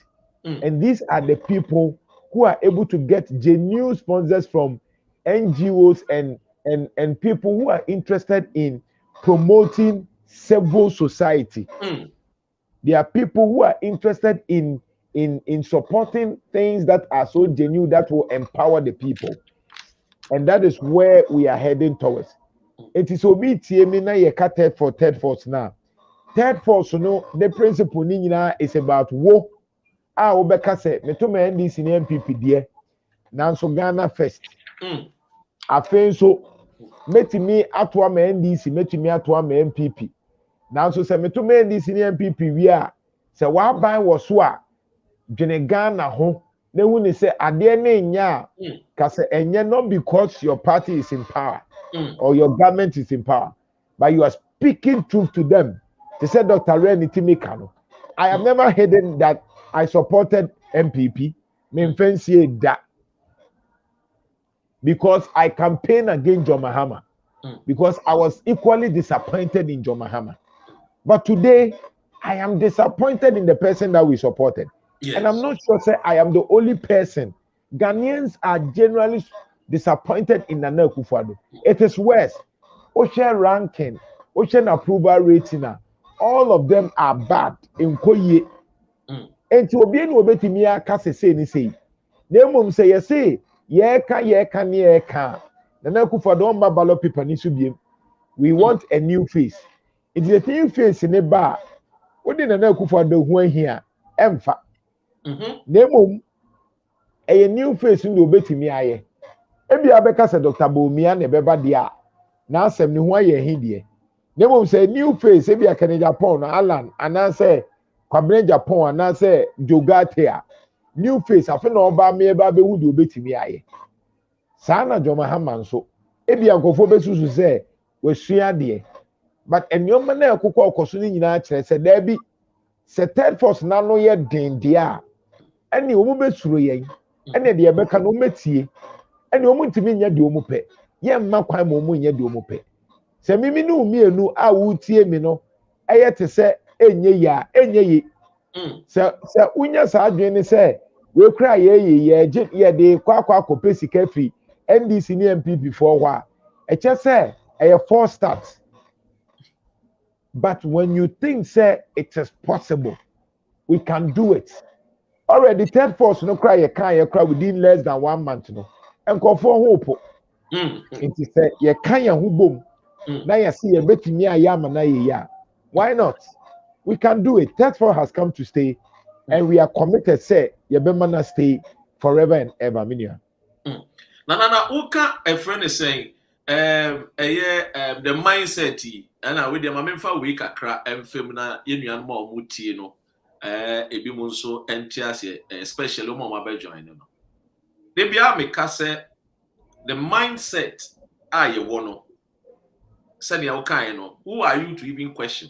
And these are the people who are able to get genuine sponsors from NGOs and people who are interested in promoting civil society. There are people who are interested in supporting things that are so genuine that will empower the people. And that is where we are heading towards. It is obi tie me na ye ka third force now. Third force no, the principle ni nyina is about wo. Obeka se meto me NDC ni MPP die. Nanso Ghana first. Afen so metimi atoa me NDC, metimi atoa me MPP. Nanso se meto me NDC ni MPP wi a se wa ban wo so a dwene Ghana ho na hu ni se ade na nya ka se enye not because your party is in power or your government is in power, but you are speaking truth to them. They said Dr. Reni Timikano. I have never heard that I supported MPP. Me that because I campaigned against John Mahama because I was equally disappointed in John Mahama. But today, I am disappointed in the person that we supported. Yes. And I'm not sure say I am the only person. Ghanaians are generally disappointed in Nana Akufo-Addo. It is worse. Ocean ranking, ocean approval rating, all of them are bad in Koye. And to be able to me a case say ni say. They mum say you say yeka. Nana Akufo-Addo mba ballot paper ni subiem. We want a new face. It's the new face in the bar. What did Nana Akufo-Addo who here? Emfa. They mum a new face in the obetimi aye. Ebi abeka se Dr. Bawumia na beba dia. Na asem ni ho aye hi die. Na mum say new face ebi akane Japan na Alan ana say Kwabene Japan ana say Jogatea. New face afi na oba me eba be hu de obetimi aye. Sa na John Mahama nso ebi ankofo besusu say we sua de. But enyoma na ekokọ okoso ni nyina kire say da bi se third force na no ye den dia. Ene omu besuro yen. Ene de ebeka no metie. Ene omu ntimi nya de omu pe. Ye mma kwan mo omu nya de omu pe. Se mimi ne umienu a wutie mi no eye te se enye ya enye yi. Se unya sa adwen ni se we kra ye de kwa akopɛ sika free NDC ni MPP for wa. Eche se eye four start. But when you think say it is possible, we can do it. Already third force no cry you can within less than 1 month no. And go for hope. It is say you can ya hu bom. Na you see you betimi ayama na ye ya. Why not? We can do it. Third force has come to stay and we are committed say you be man stay forever and ever minia. Na uka a friend is saying the mindset and with the mamemfa we kakra emfem na yenuan ma omutie no ebi mu nso entiase especially mo ma be join no de bia me ka say the mindset ye wono say the uka no who are you to even question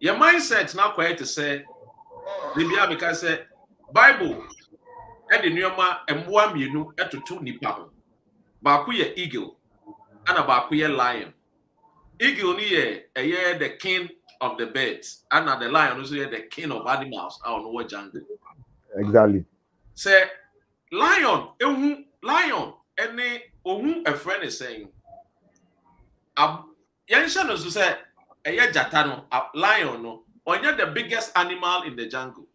your mindset na quiet to say de bia me ka say Bible e de nuoma emboa mienu etoto nipa ho ba ku ye eagle ana ba ku ye lion. Eagle ni ye the king of the birds, and the lion also the king of animals. I don't know what jungle. Exactly. Say lion, any a friend is saying. Yanshan also say jatano, lion no, onye the biggest animal in the jungle.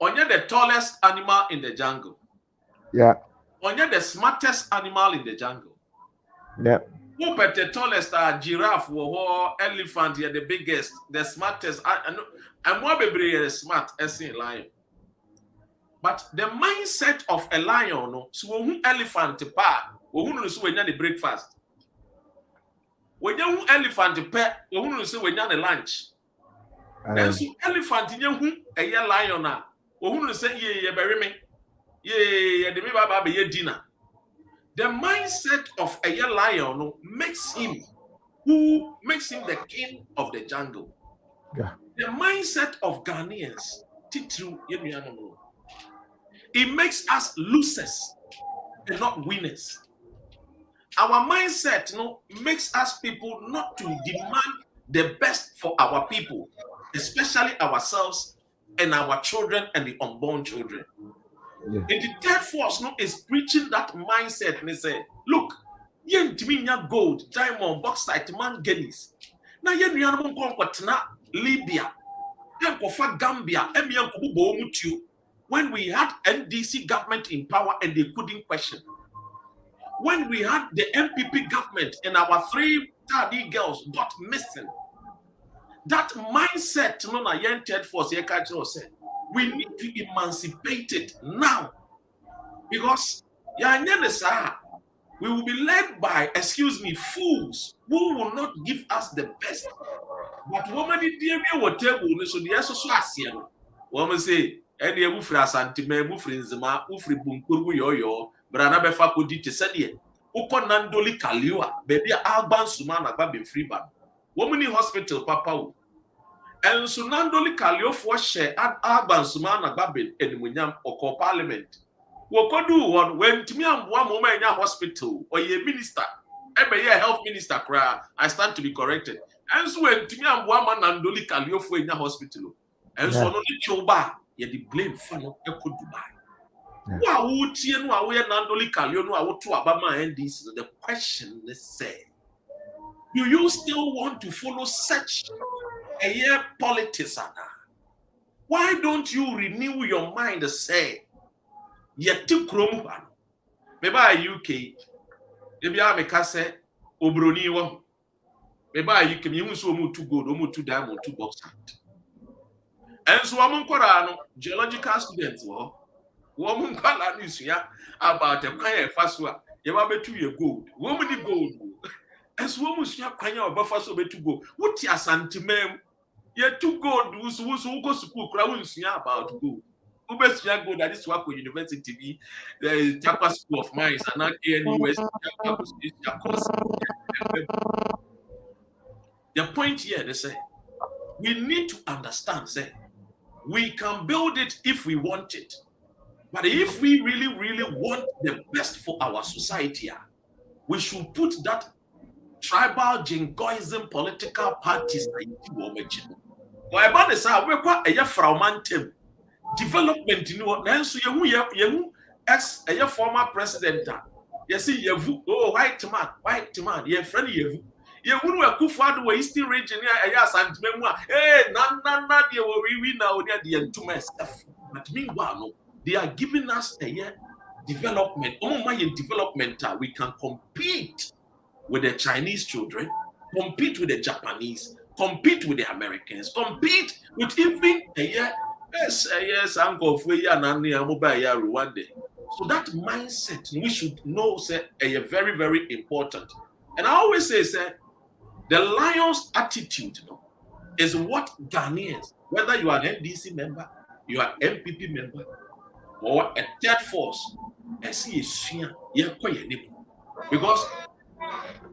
Onye the tallest animal in the jungle. Yeah. Onye the smartest animal in the jungle. Yeah. Who bet the tallest giraffe or elephant here, the biggest, the smartest, and more baby smart as a lion. But the mindset of a lion, no, so who elephant pa, who knows when you breakfast. When you elephant pet, who knows when you lunch. Then so elephant in you a lion. Ohunu say ye bury me. Ye de me baba be ye dinner. The mindset of a lion makes him the king of the jungle. Yeah. The mindset of Ghanaians, it makes us losers and not winners. Our mindset makes us people not to demand the best for our people, especially ourselves and our children and the unborn children. Yeah. And the third force is preaching that mindset. And they say, look, yen timinya gold, diamond, bauxite, manganese. Now yen yanum konkwatna Libya, yankofa Gambia, when we had NDC government in power and they couldn't question. When we had the MPP government and our 3 tardy girls got missing. That mindset, yen third force, we need to emancipate it now. Because we will be led by, fools who will not give us the best. But woman did what table, so the association. Woman say, any mufra santima, mufrinzima, ufri bunkuru yo, branabe fakodi to sadia. Uko nandoli kaliwa, baby alban sumana baby free ban. Woman in hospital, papa. And sunandoli kalio for share at alban sumana baby and or parliament. Wokodu one when to me and one moment in a hospital or a minister, a health minister cry, I stand to be corrected. And so when to me and one man and Doli Kaliofu in a hospital, and so no choba, ye the blame fan of Echo Dubai. Wow, Tien, we are Nandoli Kaliono, I want to Abama and this. The question is say, do you still want to follow such a year politics? Why don't you renew your mind and say, yet to Chrome? Maybe UK, maybe I make us say, Obroni. Maybe you can use to gold, to diamond, to box. And so I'm on geological students, woman news about a kind of fast one. You are 2 years gold, woman the gold. As woman kind of buffer so to go. What your sentiment? You're too gold, who's who goes to school, crowns about gold. Who best go that is work with university, the Tapa School of Mines, and not ANUS. The point here, they say, we need to understand, say, we can build it if we want it. But if we really, really want the best for our society, we should put that tribal jingoism political parties development in what you ex a former president. You see, you white man, your friend you. You wouldn't have Kufadu were Eastern region, yes, and memoir. Hey, none, we now the two stuff. But meanwhile, they are giving us a year development. Oh, my development, we can compete with the Chinese children, compete with the Japanese, compete with the Americans, compete with even a year. Yes, uncle for ya and mobile one day. So that mindset we should know say very, very important. And I always say, the lion's attitude is what Ghanaians, whether you are an NDC member, you are MPP member, or a third force, I see a fear, because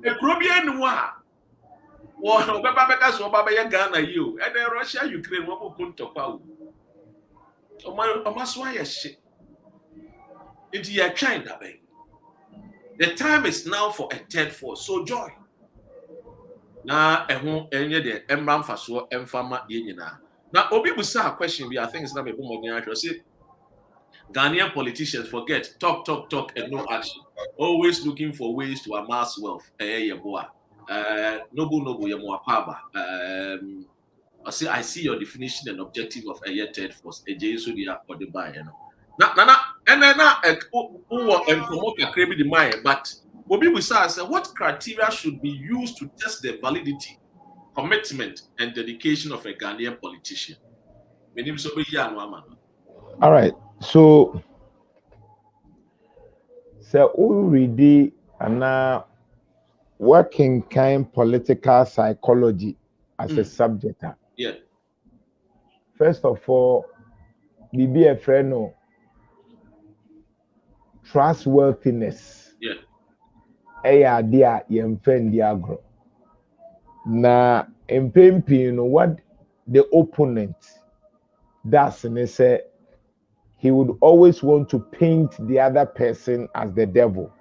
the Caribbean war, or Baba Ghana, you, and then Russia, Ukraine, what will come to power. Into your China, the time is now for a third force. So joy. Now, any the Embam Faso, Emfama Yenina. Now, Obi will say a question. I think it's not a boom. Say, Ghanaian politicians forget talk, and no action. Always looking for ways to amass wealth. Noble, Yamuapaba. I see your definition and objective of a year third force. A Jesudia or the buy, and then promote a craving the mind, but Obi say, what criteria should be used to test the validity, commitment, and dedication of a Ghanaian politician? All right, so already working kind political psychology as a subject. Yeah. First of all, be a friend no trustworthiness. Yeah. Eya dia yemfen di agro. Na mpempi no what the opponent does and say he would always want to paint the other person as the devil.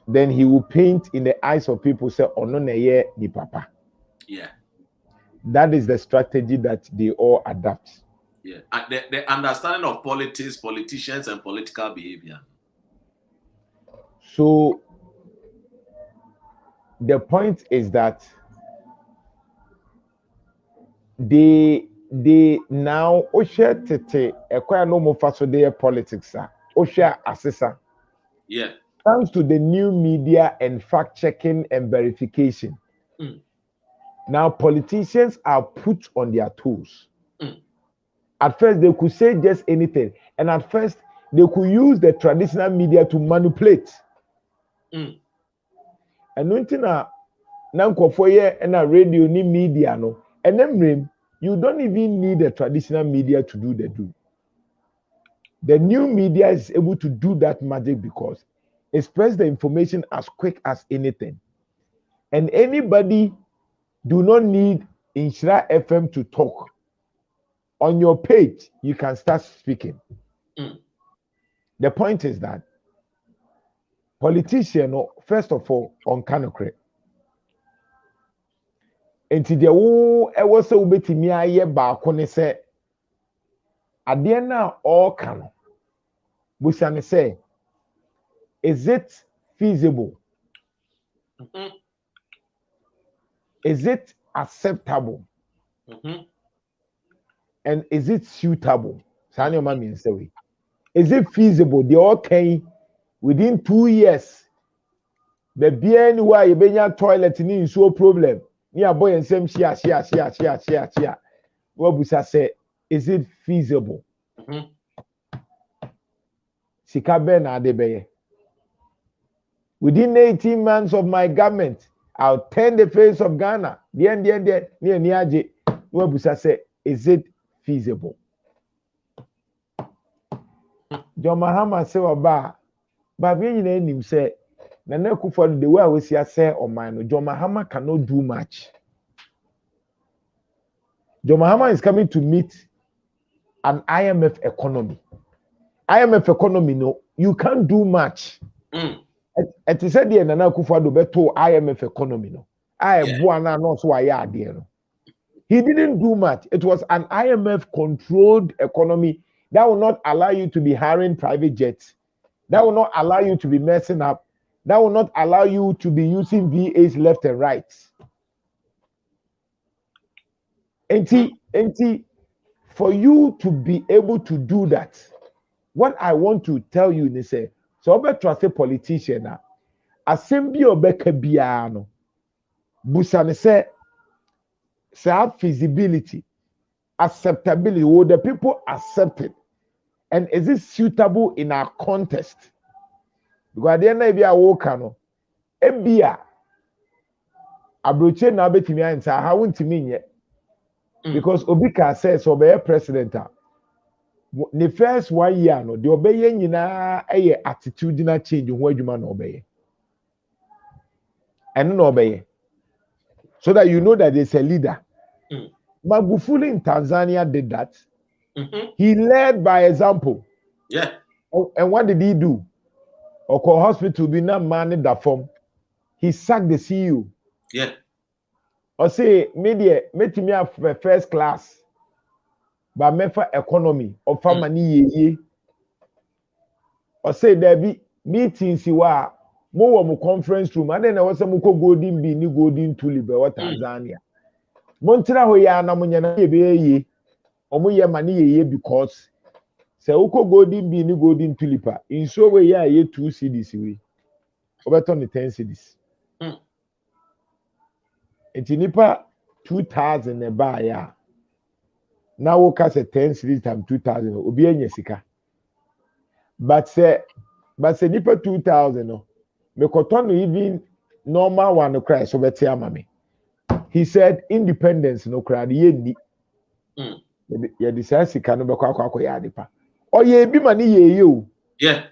Then he will paint in the eyes of people say ono na ye ni papa. Yeah. That is the strategy that they all adapt. Yeah. The understanding of politics, politicians, and political behavior. So the point is that they now oshe tete ekwa no mo faso their politics oshe assessor. Yeah. Thanks to the new media and fact checking and verification. Now politicians are put on their toes. At first they could say just anything, and at first they could use the traditional media to manipulate. And nothing na nkofo and a radio ni media no, and then you don't even need the traditional media to do the do. The new media is able to do that magic because it spreads the information as quick as anything. And anybody do not need Inshira FM to talk. On your page, you can start speaking. The point is that politician, first of all, on Kanokre. And to the ewo se ubetimi aye baako ne se ade na all can. Busane say, is it feasible? Is it acceptable? And is it suitable? Is it feasible? They all can within 2 years. The BNY you benya toilet ni so problem. Ni aboy and same share. What Busa say? Is it feasible? Sikabe na adebeye. Within 18 months of my government, I'll turn the face of Ghana. The end, near Niaje. What Busa say? Is it feasible? John Mahama say oba, but we him say, Nana Kufuor the way I was here say on mine. John Mahama cannot do much. John Mahama is coming to meet an IMF economy. IMF economy, no, you can't do much. It is said the Nana Kufuor do beto IMF economy, no. Buana no so no. He didn't do much. It was an IMF controlled economy that will not allow you to be hiring private jets. That will not allow you to be messing up. That will not allow you to be using VAs left and right. And for you to be able to do that, what I want to tell you is say, so I trust a politician now. Assembly obeka biano. Busane say feasibility, acceptability. Will the people accept it? And is it suitable in our context? Because at the end of the day, ebia abroche na betimi anta ha wontimi nye. Because Obika says obey president. The first 1 year no, the obey nyina eye attitudinal change ho adwuma na obey. And no obey. So that you know that there's a leader. Magufuli in Tanzania did that. He led by example. Yeah. And what did he do? Oko hospital be not manning that form. He sacked the CEO. Yeah. Or say media met me up first class. But mefa economy of family ye. Or say there be meetings you are more mo conference room. And then there was some golden bee ni golden tulip or Tanzania. Montira ho ya na munyana ye omo ye mani ye because se uko golden bee ni golden tulipa in so way ye 2 cedis we obeton the 10 cedis enti nipa 2000 e ba ya na wo ka se 10 cedis times 2000 obi anya sika but se nipa 2000 no me koton even normal one cry so beti ama me. He said independence no cry ye ni Yeah, the size can be quite yadipa. Oh, ye be money ye you. Yeah.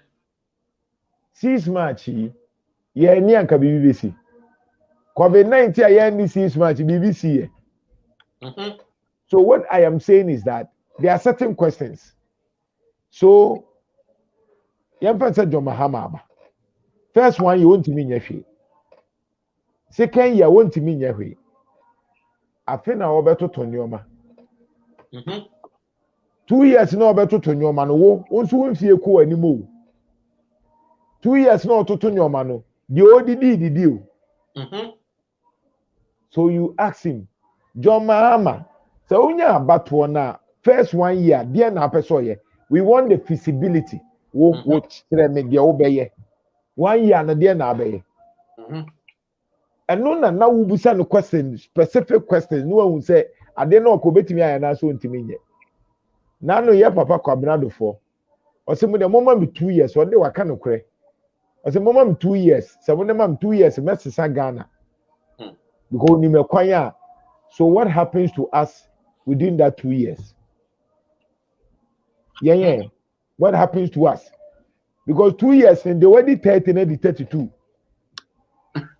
6 March, yeah, Nianka BBC. COVID-19, I end 6 March, BBC. So, what I am saying is that there are certain questions. So, Yampa said, John Mahama. First one, you want to mean your second, you want to mean your way. I think I will better to Nyoma. 2 years no better to Nyoma. No, once you won't see a co anymore. 2 years no to Nyoma. No, the ODD the deal. So you ask him, John Mahama, so when you about to now, first 1 year, dear na person, we want the feasibility. What media obey 1 year na dear na obey. And no na we be no question, specific questions. No one will say, I don't know, could be me and answer to me. Now, no, yeah, Papa Cabinado for. Or some of the moment be 2 years, one day I can't cray. Or some moment 2 years, some of them 2 years, Messi Ghana. Because ni me. So what happens to us within that 2 years? Yeah. What happens to us? Because 2 years and they already 30 and the 32.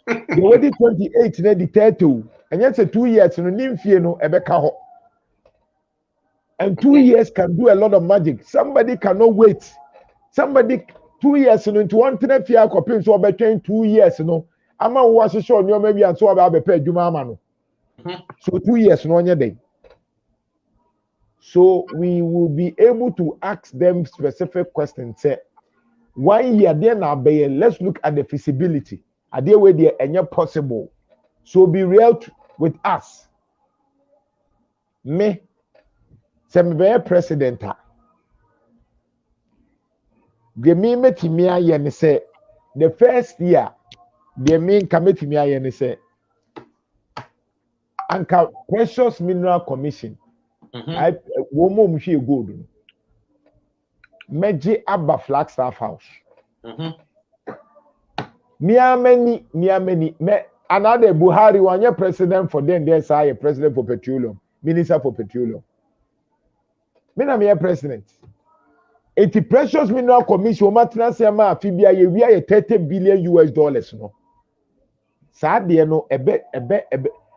They already 28 and the 30. And yet 2 years no nimfie no ebeka ho. And 2 years can do a lot of magic. Somebody cannot wait. Somebody 2 years into one thing fear copy so between 2 years no. Ama was sure no maybe and so about be pay juma no. So 2 years no anya day. So we will be able to ask them specific questions. Say 1 year there now be let's look at the feasibility. Are there way there any possible? So be real with us. Me, say me be president. The me metimi aye ne say the first year the main committee me aye ne say anka precious mineral commission I womo mhwe gold meji aba Flagstaff house miamani me another Buhari wanye president for then there's a president for petroleum minister for petroleum me na me president. Eti precious mineral commission omatena se ma afibia ye wi aye 30 billion US dollars no. Saade no ebe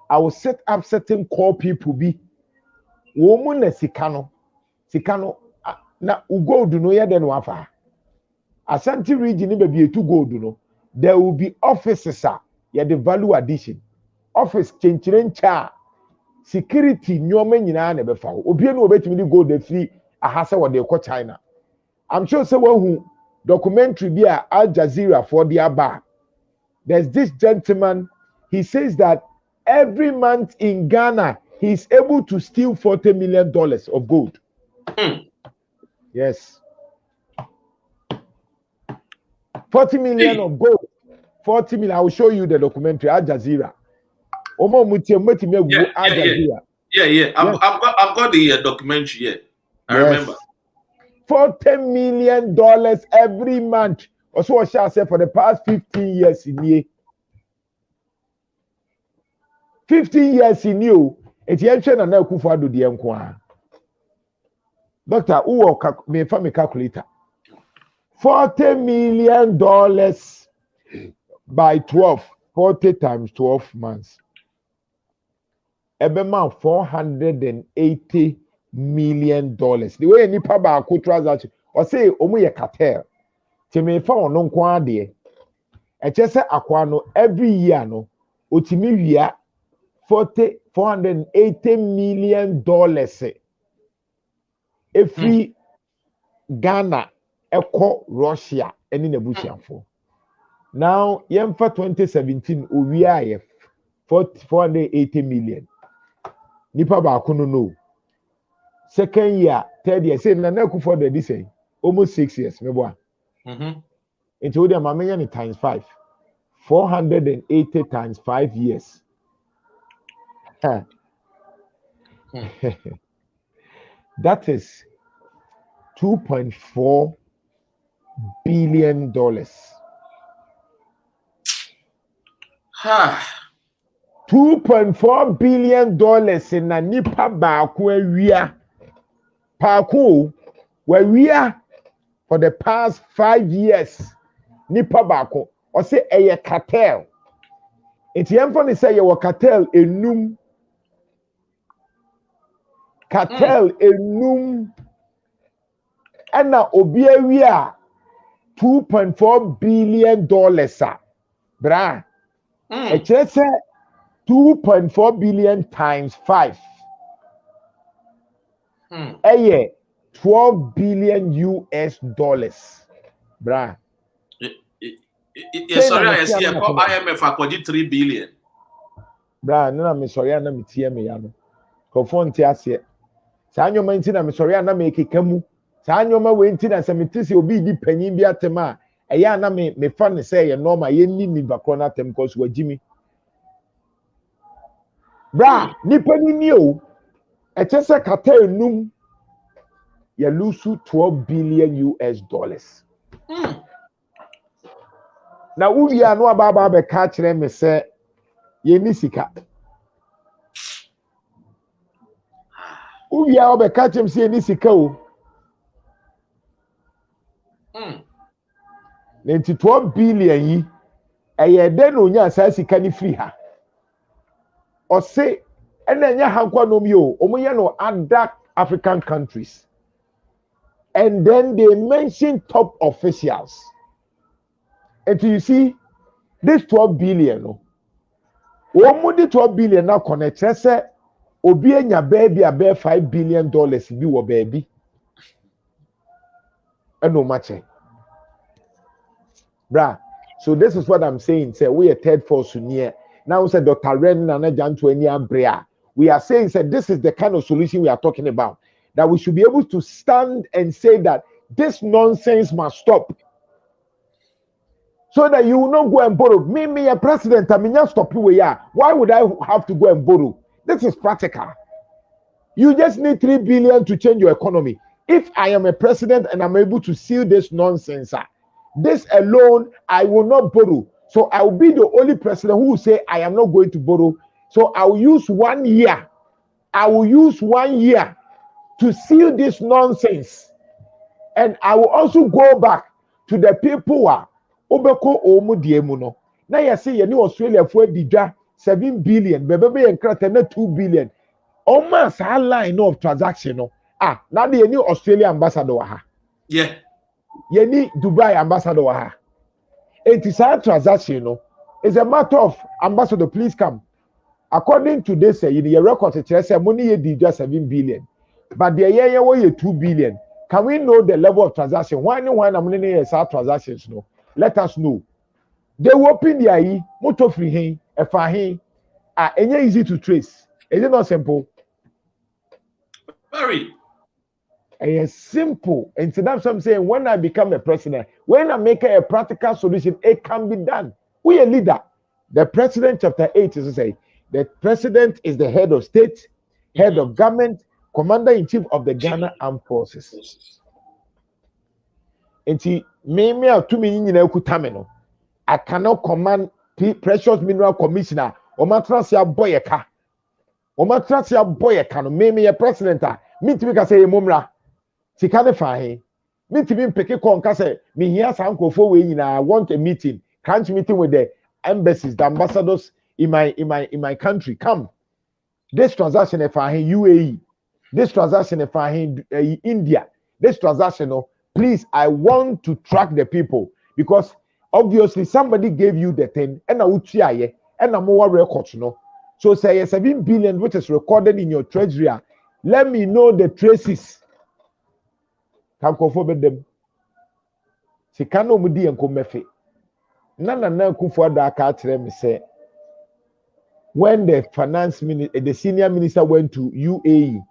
I will set up certain core people bi. Wo mu na sika no na gold no ye de no afa. Ashanti region ni be etu gold no. There will be offices ye the value addition. Office chenchire ncha security nyoma nyina na be fa. Obi no obetimi di gold e free ahasa wo de ko China. I'm sure someone who documentary be Al Jazeera for their bar. There's this gentleman, he says that every month in Ghana, he's able to steal $40 million of gold. Yes. 40 million of gold. 40 million. I will show you the documentary, Al Jazeera. Al Jazeera. Yeah. I've got the documentary here. I remember. $40 million every month. Also, what shall I say for the past 15 years in here? 15 years in you. It's yenchen and now kufadu di enkwa. Doctor, who me family calculator? $40 million by 12. 40 times 12 months. Ebema $480 million. The way any paba could transaction or say omu ye cartel. Te me fa ono nko ade. E chese akwano every year no otimi wia $480 million. Every Ghana eko Russia eni nebusianfo. Now yemfa 2017 owia ye 480 million. Nipa ba kono no. Second year, third year, say na na for the this almost 6 years, me boy. Into the mamenya times 5. 480 times 5 years. That is $2.4 billion. $2.4 billion in a nipa ba ko awia Parkour, where we are for the past 5 years. Nipa bako, or say a cartel. It's the say your cartel enum. Cartel enum. And now obia we are $2.4 billion. Bra. It just 2.4 billion times 5. 12 billion US dollars. Bra. Yes, sorry, I see IMF akodi 3 billion. Bra, no, I'm sorry, I'm tie me ya no. Kofon ti ase. Saa nyoma nti na me sorry na me keka mu. Saa nyoma we nti na se me tisi obi di panyin bi atema a eya na me fa ne say ye normal ye ni bakro na atem cause wagimi. Bra, nipa ni o. E chese kata enum ye lose 12 billion US dollars. Na uwi anu ababa be ka kire me se ye ni sika. Uwi a obe ka kire me se ye ni sika o. Nti 12 billion yi eye de no nya sa sika ni free ha. O say ena nya hankwa no mi o, omuye no other African countries. And then they mention top officials. And you see, this 12 billion, no. Omudi 12 billion now connect. Say, obi enya baby a bear $5 billion bi wo baby. And no match. Bra. So this is what I'm saying. Say we a third force near. Now say Dr. Ren and Jantuah Brea. We are saying say this is the kind of solution we are talking about. That we should be able to stand and say that this nonsense must stop. So that you will not go and borrow. Me a president, I mean, just stop you here. Why would I have to go and borrow? This is practical. You just need 3 billion to change your economy. If I am a president and I'm able to seal this nonsense, this alone, I will not borrow. So I will be the only president who will say, I am not going to borrow. So I will use 1 year. I will use 1 year to seal this nonsense. And I will also go back to the people who are obeko omu diemu no. Na ya say ye ni Australia for didwa 7 billion, bebe ye nkrata na 2 billion. Oma sa line of transaction no. Na de ye ni Australia ambassador wa ha. Yeah. Ye ni Dubai ambassador wa ha. It is a transaction no. It's a matter of ambassador please come. According to this your record it say money ye didwa 7 billion. But the year we 2 billion. Can we know the level of transaction? Why I'm money transactions no? Let us know. They will open the eye, motor free hin, and easy to trace. Is it not simple? Very. And it's simple. And so that's what I'm saying. When I become a president, when I make a practical solution, it can be done. We a leader. The president, chapter 8, is to say, the president is the head of state, head of government, commander-in-chief of the Ghana Armed Forces. And see, me to me no. I cannot command precious mineral commissioner or matrasia boyeka. Or matrasia boyeka no me a president. Me to be say mumra. Sikane fahe. Me to be peke konka say me here sanko for we I want a meeting. Can't meeting with the embassies, the ambassadors in my country. Come. This transaction if I UAE. This transaction if I India. This transaction please, I want to track the people because obviously somebody gave you the thing and a more records, So say 7 billion which is recorded in your treasury. Let me know the traces. Can confirm them. Sikano mudi and komefe. Nana kufu da me say when the finance minister, the senior minister went to UAE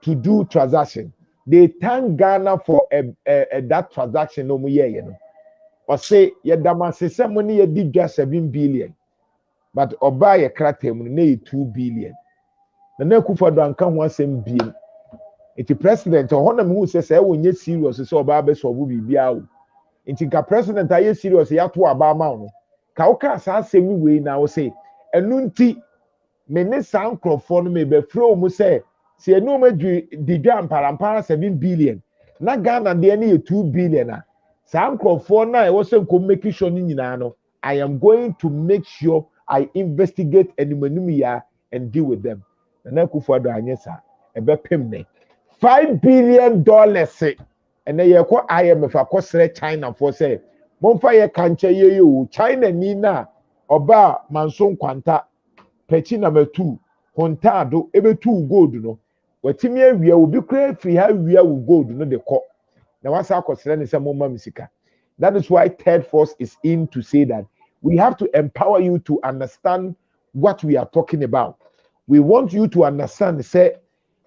to do transaction. They thank Ghana for that transaction no more year, Or say ye damasese money ye did just 7 billion. But oba ye kratem ne 2 billion. Na na kufa do anka ho asem biem. Iti president honam who says e wonye serious say oba be so bibia o. Iti ka president aye serious ya to aba ma no. Ka oka sa asem we na wo say enu nti me ne san krofo no me be fro mu say See, no me di parampara 7 billion. Na Ghana de any 2 billion. Some for now, I wasn't making sure no. I am going to make sure I investigate Enumia and deal with them. And I could for the Anyesa, a bepimne. $5 billion. And then you call IMF, I call China for say, Monfire can't you, China Nina, Oba Manson Quanta, Pechi number 2, Hontado, ebe 2 gold, no. Watimi awia obi kra free ha awia wo gold no de kɔ na wasa akɔsrɛ ne sɛ momma misika. That is why third force is in to say that we have to empower you to understand what we are talking about. We want you to understand say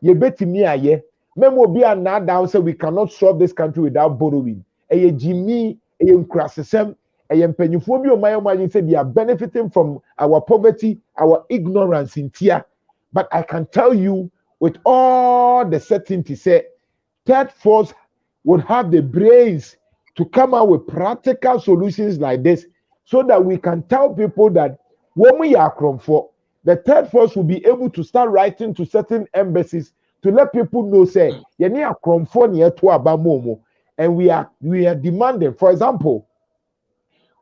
ye betimi aye memo obi ana down say we cannot solve this country without borrowing. Eye jimi eye nkrasesem eye mpanyufo bi o mayo say they are benefiting from our poverty, our ignorance in tia. But I can tell you with all the certainty, say, third force would have the brains to come out with practical solutions like this so that we can tell people that when we are for, the third force will be able to start writing to certain embassies to let people know, say, and we are demanding, for example,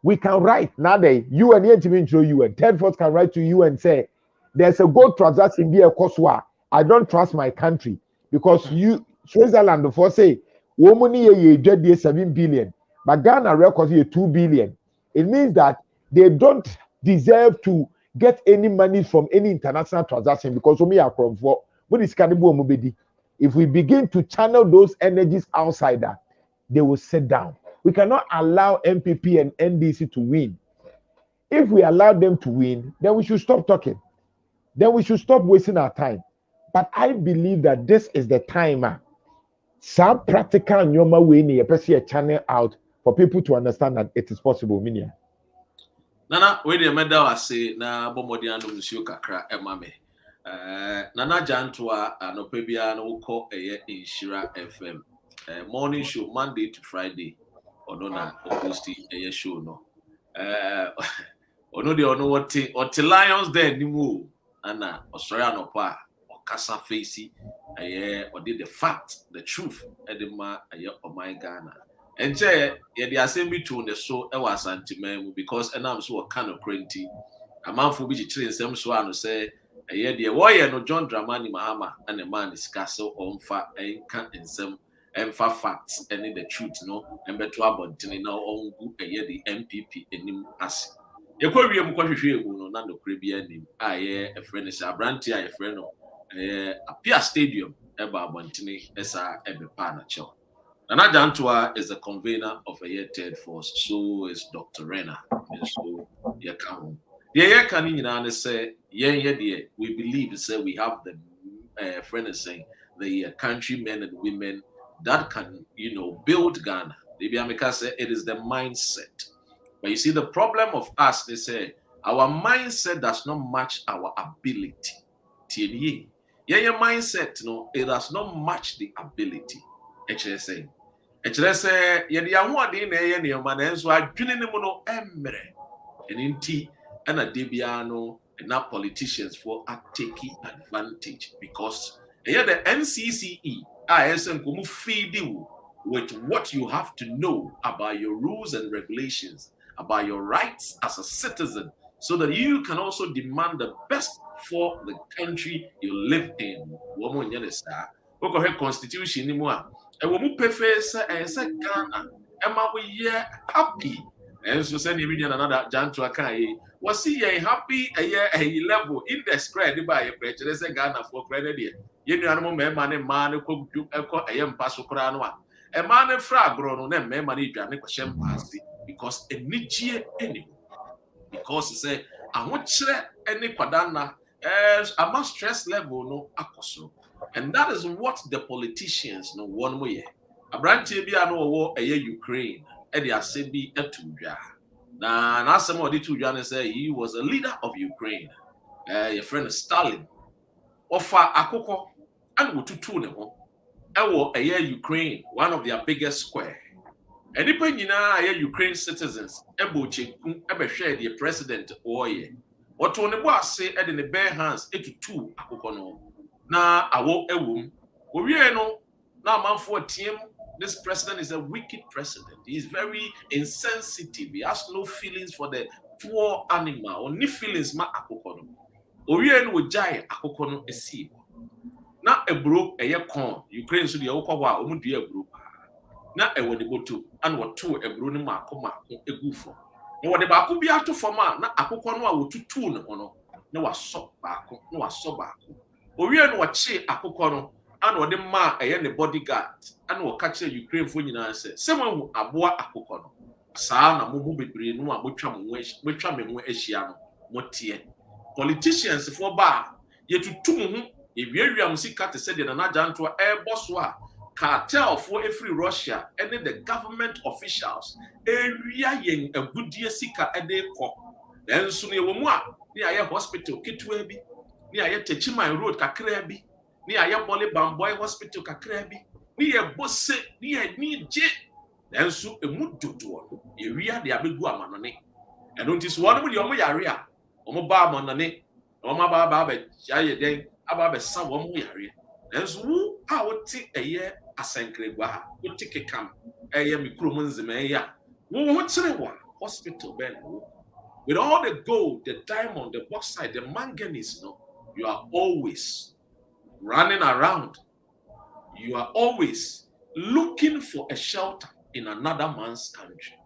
we can write now the UN, UN, third force can write to you and say, there's a gold transaction here, Koswa. I don't trust my country because you Switzerland for say woman ye 7 billion, but Ghana records here 2 billion. It means that they don't deserve to get any money from any international transaction because we are from for what is Kanibu. If we begin to channel those energies outside that, they will sit down. We cannot allow MPP and NDC to win. If we allow them to win, then we should stop talking. Then we should stop wasting our time. But I believe that this is the time. Some practical nyoma way ni yepesi a channel out for people to understand that it is possible. Minia. Nana, we the medal I say na bomodi anu musio kakra emame. Nana Jantuah anopebia no ko eye Inshira FM. Morning show Monday to Friday. Ono na hosti eye show no. Ono de ono what Lions there ni mu ana Australia no pa. Kasa facey, or did the fact, the truth, Edema, oh my Ghana. And Jay, the assembly to the so I was anti-man because and I'm so kind of cranky. A man for which train some swan say, a year the warrior no John Dramani Mahama and a man is castle on fat and can't in some and far facts and in the truth, no, and better about now on good a year the MPP and him as. You could be a Mukashu, Nando Caribbean name. A friend is a brandy, a friend of. Apia Stadium, Eba Bontini, Esa Ebepana Cho. Nana Jantuah is the convener of a year third force, so is Dr. Rena. And so, yeah, come. Yeah, can you say, yeah, we believe, say, we have the friend is saying, the countrymen and women that can, build Ghana. Maybe Amika say it is the mindset. But you see, the problem of us, they say, our mindset does not match our ability. TNE. Your mindset, it does not match the ability. HSA. HSA, the one day, your man, and so I didn't know emre. And in tea, and a debiano, and not politicians for taking advantage because the NCCE, ISM, feed you with what you have to know about your rules and regulations, about your rights as a citizen, so that you can also demand the best for the country you live in. Woman, you understand? We go constitution anymore. And we preface and say Ghana. Emma, we happy. And so send you another Jantuah Kai. Was he happy a level in the spread by a prejudice Ghana for credit? You know, man, cook a young Pasocranoa. A man and frag grown on them, money, because a niche anyway. Because he said, I want to any quadana. A mass stress level no akoso, and that is what the politicians no one way. A branch be no war a Ukraine, and the Asebi etuja. Now, somebody to John say he was a leader of Ukraine. Your friend Stalin offer akoko and would to tune a Ukraine, one of their biggest square. And depending on Ukraine citizens, ebe share the president or what on the boss say in the bare hands 82 akokono na awo ewum owie no na amanfo team. This president is a wicked president. He is very insensitive. He has no feelings for the poor animal. Only feelings ma akoko no. Owie no ojai akoko no esi. Na ebro eye corn. Ukraine so de wokọ ho a omu dua ebro. Na ewo de boto and woto ebro no maako egu fo. Na wode baako bi ato fam a na akoko no a wotutu no ho no na waso baako na waso baako. Owie no wache akoko no and wode ma eye ne bodyguard and wo catch Ukraine fo nyina se semahu aboa akoko no saa na mo bebre no a motwa mo ahia no motie politicians for ba yetutu mo ho ewiawia mo sika te se de na Jantuah boss a cartel for every Russia and the government officials ewia yen agudie sika de kọ enso ne wo mu a ne aye hospital ketwa bi ne aye Techiman road kakra bi ni aye Bole Bamboy hospital kakra bi ni ye bose ni ye ni je enso emu dodo ewia de abegu amanone eno nti so wonu de omo yare a omo ba amanone omo ba aye den aba sa omo yare enso wu a wote eye asankregwa wote kekam eye mikromo nzema eye wo ho kire wa hospital ben with all the gold, the diamond, the bauxite, the manganese, no, you are always running around. You are always looking for a shelter in another man's country.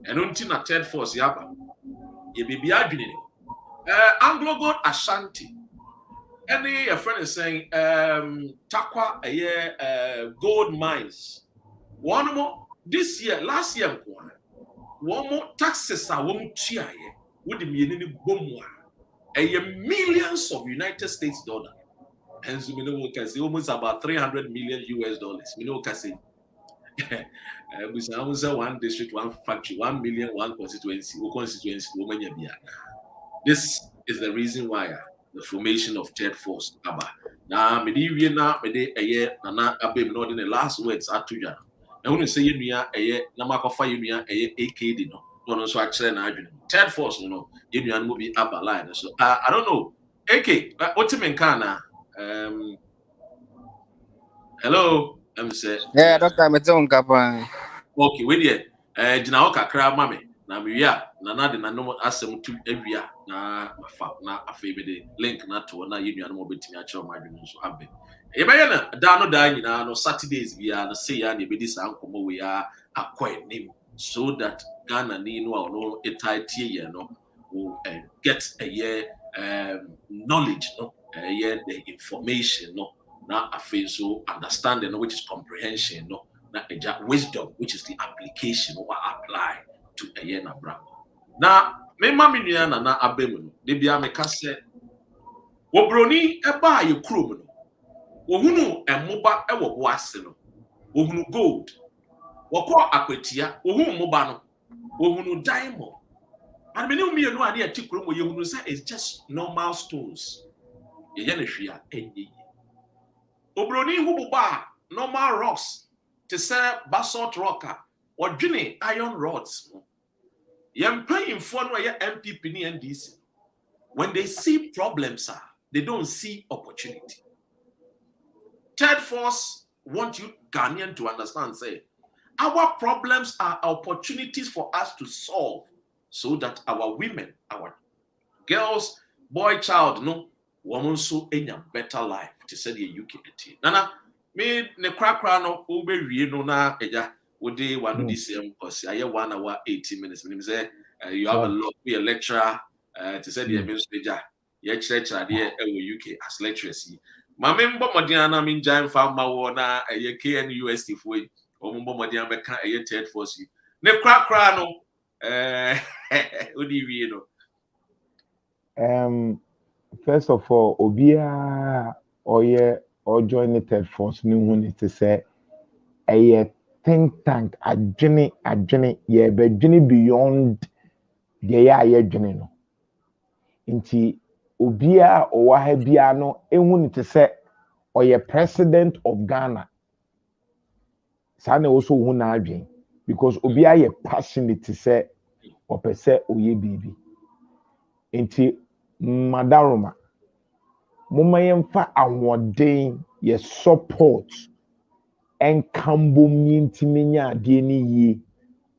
And until a third force, yaba, ye be adwene. Anglo Gold Ashanti. Any a friend is saying, Takwa a year gold mines. One more this year, last year, one more taxes are won't cheer with the millions of United States dollar. And so we can say almost about 300 million US dollars. We can say we say one district, one factory, 1 million, one constituency, This is the reason why the formation of third force. Now, me na na abem no the last words atuja. I want to say you na makofa you AKD no. No so actually na adwene. Third force no you no be line. So I don't know. AK what you mean kana hello, I'm say. Yeah, Doctor Meton Kapa. Okay, we there. Jina kakra mame. Na miya na de na no asem tu awia na mafa na afebe de link na to na yenu no betimi a kire ma adwene so abe. E be na da no da nyina no Saturdays bia na say ya na be di sa nkomo we ya akwanim so that Ghana ni no no etitie ye no will get a year knowledge no the information no na afi so understanding no, which is comprehension no na wisdom which is the application or apply to a year na bra na me mama nua na abemu no de bia me ka se wo broni e ba ye krom no wo hunu emoba e wo boase no wo hunu gold wo ko akwatia wo hunu moba no wo hunu diamond and me no anu ade ati krom wo ye hunu say it's just normal stones ye na hwia enyi obroni hu ba normal rocks to say basalt rock or dwene iron rods yem paying for no MPP ni NDC when they see problems they don't see opportunity. Third force want you Ghanaian to understand say our problems are opportunities for us to solve so that our women, our girls, boy, child, no woman so in a better life to say the UK. Nana me ne krakra no ube wie no na eja wode one this because I 1 hour 18 minutes. Me say you have a lot be a lecturer to say the administrator ye church there UK as lecturers. Ma me mbo modern na me njan fa ma wo na ye KNUST fo yi o mbo modern be ka ye third force ne krakra no odi wie no first of all obia or join the third force ni hu ni to say a think tank adwene ye be dwene beyond the ye dwene no nti obia owa ha bia no ehu ni to say or president of Ghana sana also hu na adwen because obia ye passionate to say or per se oye bibi nti madaroma Moma yemfa awɔden ye support enkambom yintimi nya ade ni yie.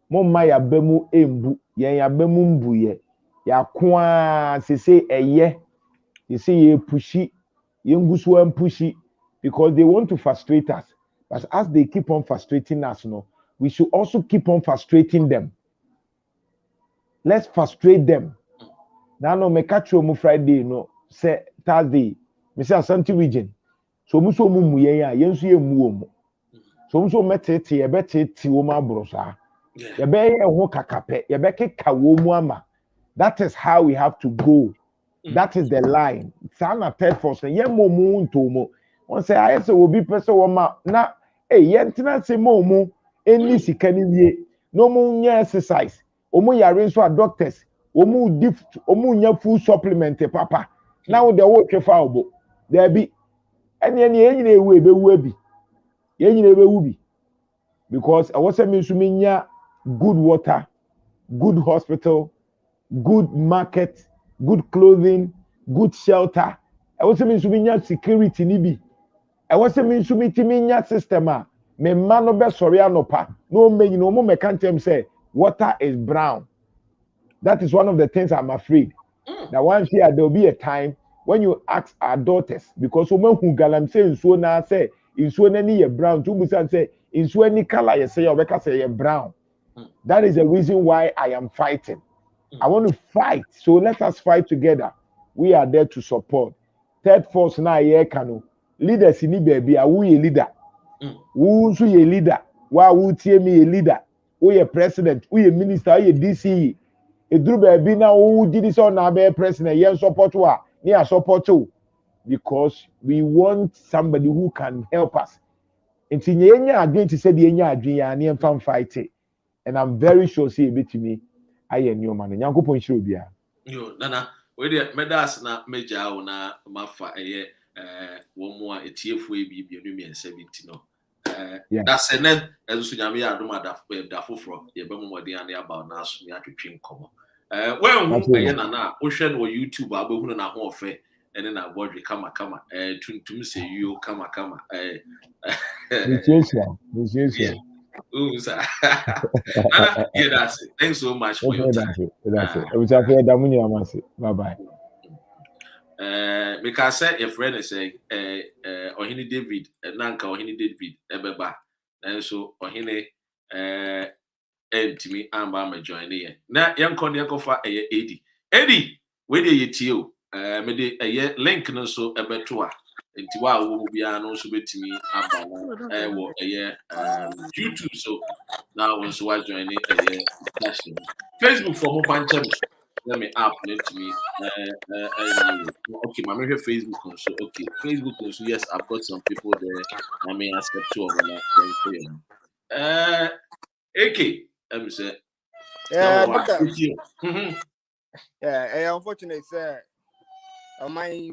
Moma ya bemu embu yen ya bemu mbuye ya kwa sese eye you say ye pushy yengusu and pushy because they want to frustrate us, but as they keep on frustrating us no, we should also keep on frustrating them. Let's frustrate them. Now no me catch you Friday no say Thursday me say Asante region so mu so mu yen ya yen so ye mu omu so mu so metete ye betete wo ma bro sa ye be ye ho kakape ye be keka wo mu ama. That is how we have to go. That is the line. Sana third force ye mo mu ntomo on say I say obi pese wo ma na ye ntina se mo mu eni sika ni wie no mu nya exercise omu yare nso a doctors omu nya full supplement papa now the wo twe fa obo there be ene nyina ewu ebewu abi ye nyina ebewu bi because I was say me nso me nya good water, good hospital, good market, good clothing, good shelter. I was say me nso me nya security ni bi. I was say me nso me timi nya system a me ma no be sori anopa no me nyina omo me kan tem say water is brown. That is one of the things I'm afraid. Now, once here, there will be a time when you ask our daughters, because women who galam say in so now say in so any brown, two percent say in so any color you say or because say brown. That is the reason why I am fighting. I want to fight. So let us fight together. We are there to support. Third force now here kanu. Leaders in baby are we a leader. Who so a leader? Why would see me a leader? We a president, we a minister, we a DC. Edru baby na who did this on na be president yen support wa near support too because we want somebody who can help us. Nti nyenya adwen ti said yenya adwen ya ne mfam fight and I'm very sure say betimi aye nyoma no nyankopon hire obia. Yo nana we dey medas na meja wo na mafa wo mu a etiefu bi bienu miensa bi ti no that's ene enso nyame ya adom da foforo ye be momode ane about na aso ya twetwe nkomo when hu nana wo hwe no YouTube abehunu na ho ofe ene na bodwe kama tuntum se yo kama Appreciation. Yeah, that's it. Thanks so much for your time. That's it. Bye bye. Because your friend is saying, Ohini David, Nanka Ohini David, Ebeba, and so Ohini, to me, I'm a join here. Now, young Kondiako for Eddie, where do you tell? Maybe a link no so a betua. Into what will be an also bit to me about YouTube. So now once I join it, Facebook for more channels. Let me app link to me. Okay, my major Facebook also. Okay, Facebook also. Yes, I've got some people there. I may accept 2 of them. AK, let me say. Yeah, unfortunately, sir. My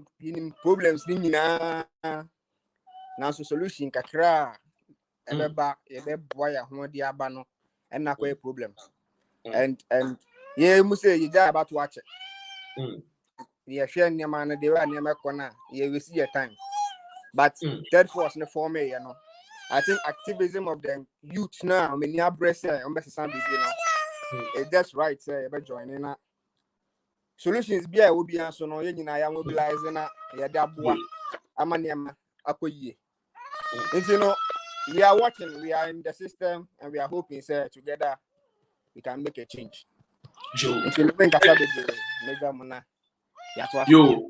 problems nina na so solution kakra ebeba boy ho di aba no and na kwa problems and yeah mu say you just about to watch it yeah share nyama na dey wa nyama kona yeah we see your time but third force no for me you know I think activism of the youth now me near breast on be some big it's just right say be join na solutions be a will be so no ye nyina ya mobilize na ya da boa amaniama akoyie. You know, we are watching, we are in the system, and we are hoping, sir, together we can make a change. Joe, yo,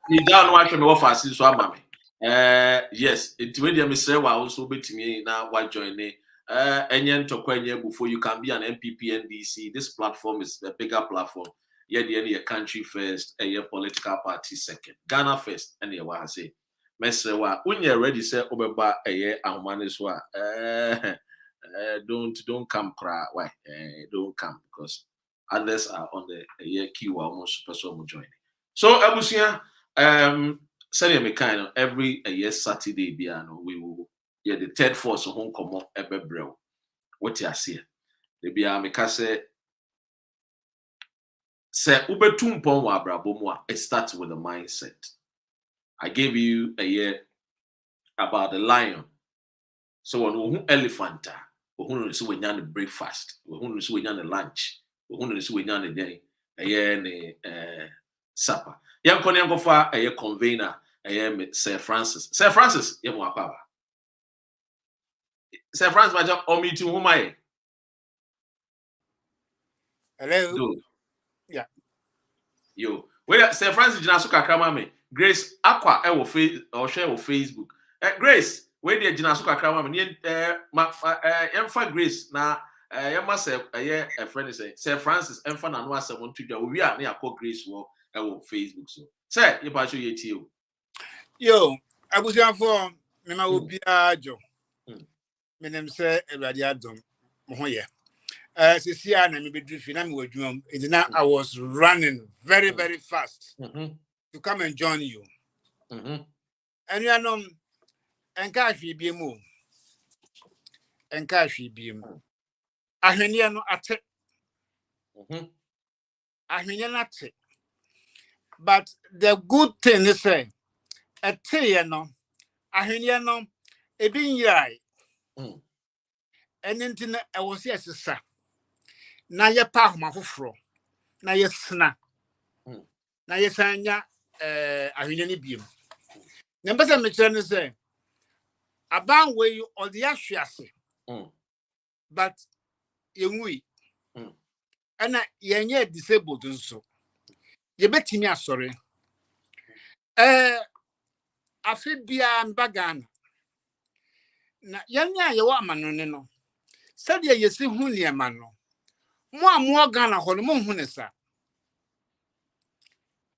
you don't watch me offer since one mommy. Yes, it's when you say, well, also bet me now, what join it. And before you can be an MPP NDC, this platform is a bigger platform. Yeah, the country first, a political party second, Ghana first, and you want to say. Mesewa when you're ready say obeba ahomaneswa don't come cry why don't come because others are on the year key almost person join so abusia say me kind every year Saturday biano we will the third force home come up ebebrel what you see the bia me ka say ubetum pon wa abrabo mu it starts with a mindset. I gave you a year about the lion. So on elephant, who knows when you're breakfast, who knows when you're lunch, who knows when you're day, a year supper. Young Conyangofa, a year convener, a year Sir Francis. Sir Francis, you more power. Sir Francis, my job, or me to whom I. Hello. Do. Yeah. Yo. Wait, Sir Francis, Jinasuka Kramame. Grace Aqua, I will face or share on Facebook. Grace, where the Jinasuka Kramame, Emfa Grace, now, Yamasa, a friend is saying, Sir Francis, Emfa and was someone to do. We are near Grace war on Facebook. So, sir, you pass your TO. Yo, I was here for Mama will be a Joe. My name say Radiadum. Mohoye. Sisia na me be drifting. I'm with you. It's now I was running very, very fast to come and join you. And you know, and cash be move. And cash be move. I hear no at I hear not. But the good thing is say, a tea no, I hear no, a being yai. And then I was yes, sir. Now you pack my fro. Now you snap. Now you sign ya, I hear any beam. Number seven, Mr. say, about where you or the ashes. But you we. And you're disabled and so. You bet me, sorry. I feel be a bagan. Na yanya ya wa manone no said ye yesi hu ne ma no mo Ghana ho no mo hu ne sa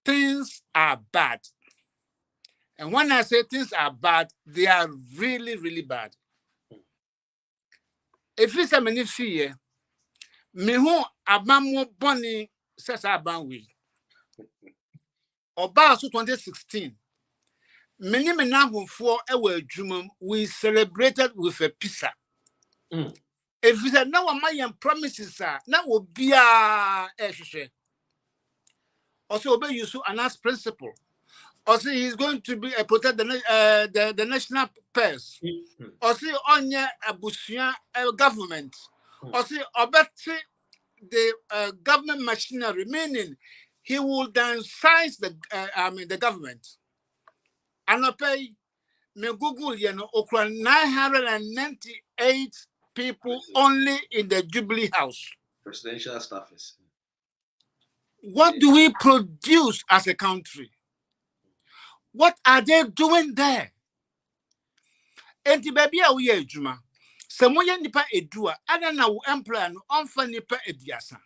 things are bad, and when I say things are bad, they are really, really bad. If you say many fear me hu abamo boni sesa aban we oba so 2016 many menahofo ewa adwuma we celebrated with a pizza. If you said now my promises are now will be a also obey you so an as principle. Also he's going to be protect the national purse. Also on a Bushia government. Also obey the government machinery, meaning he will downsize the government. And I pay me Google, you know, 998 people only in the Jubilee House. Presidential staffers. What do we produce as a country? What are they doing there? Enti baby a we adwuma. Se moye nipa edua, ada na wo employer no onfa nipa ediasa.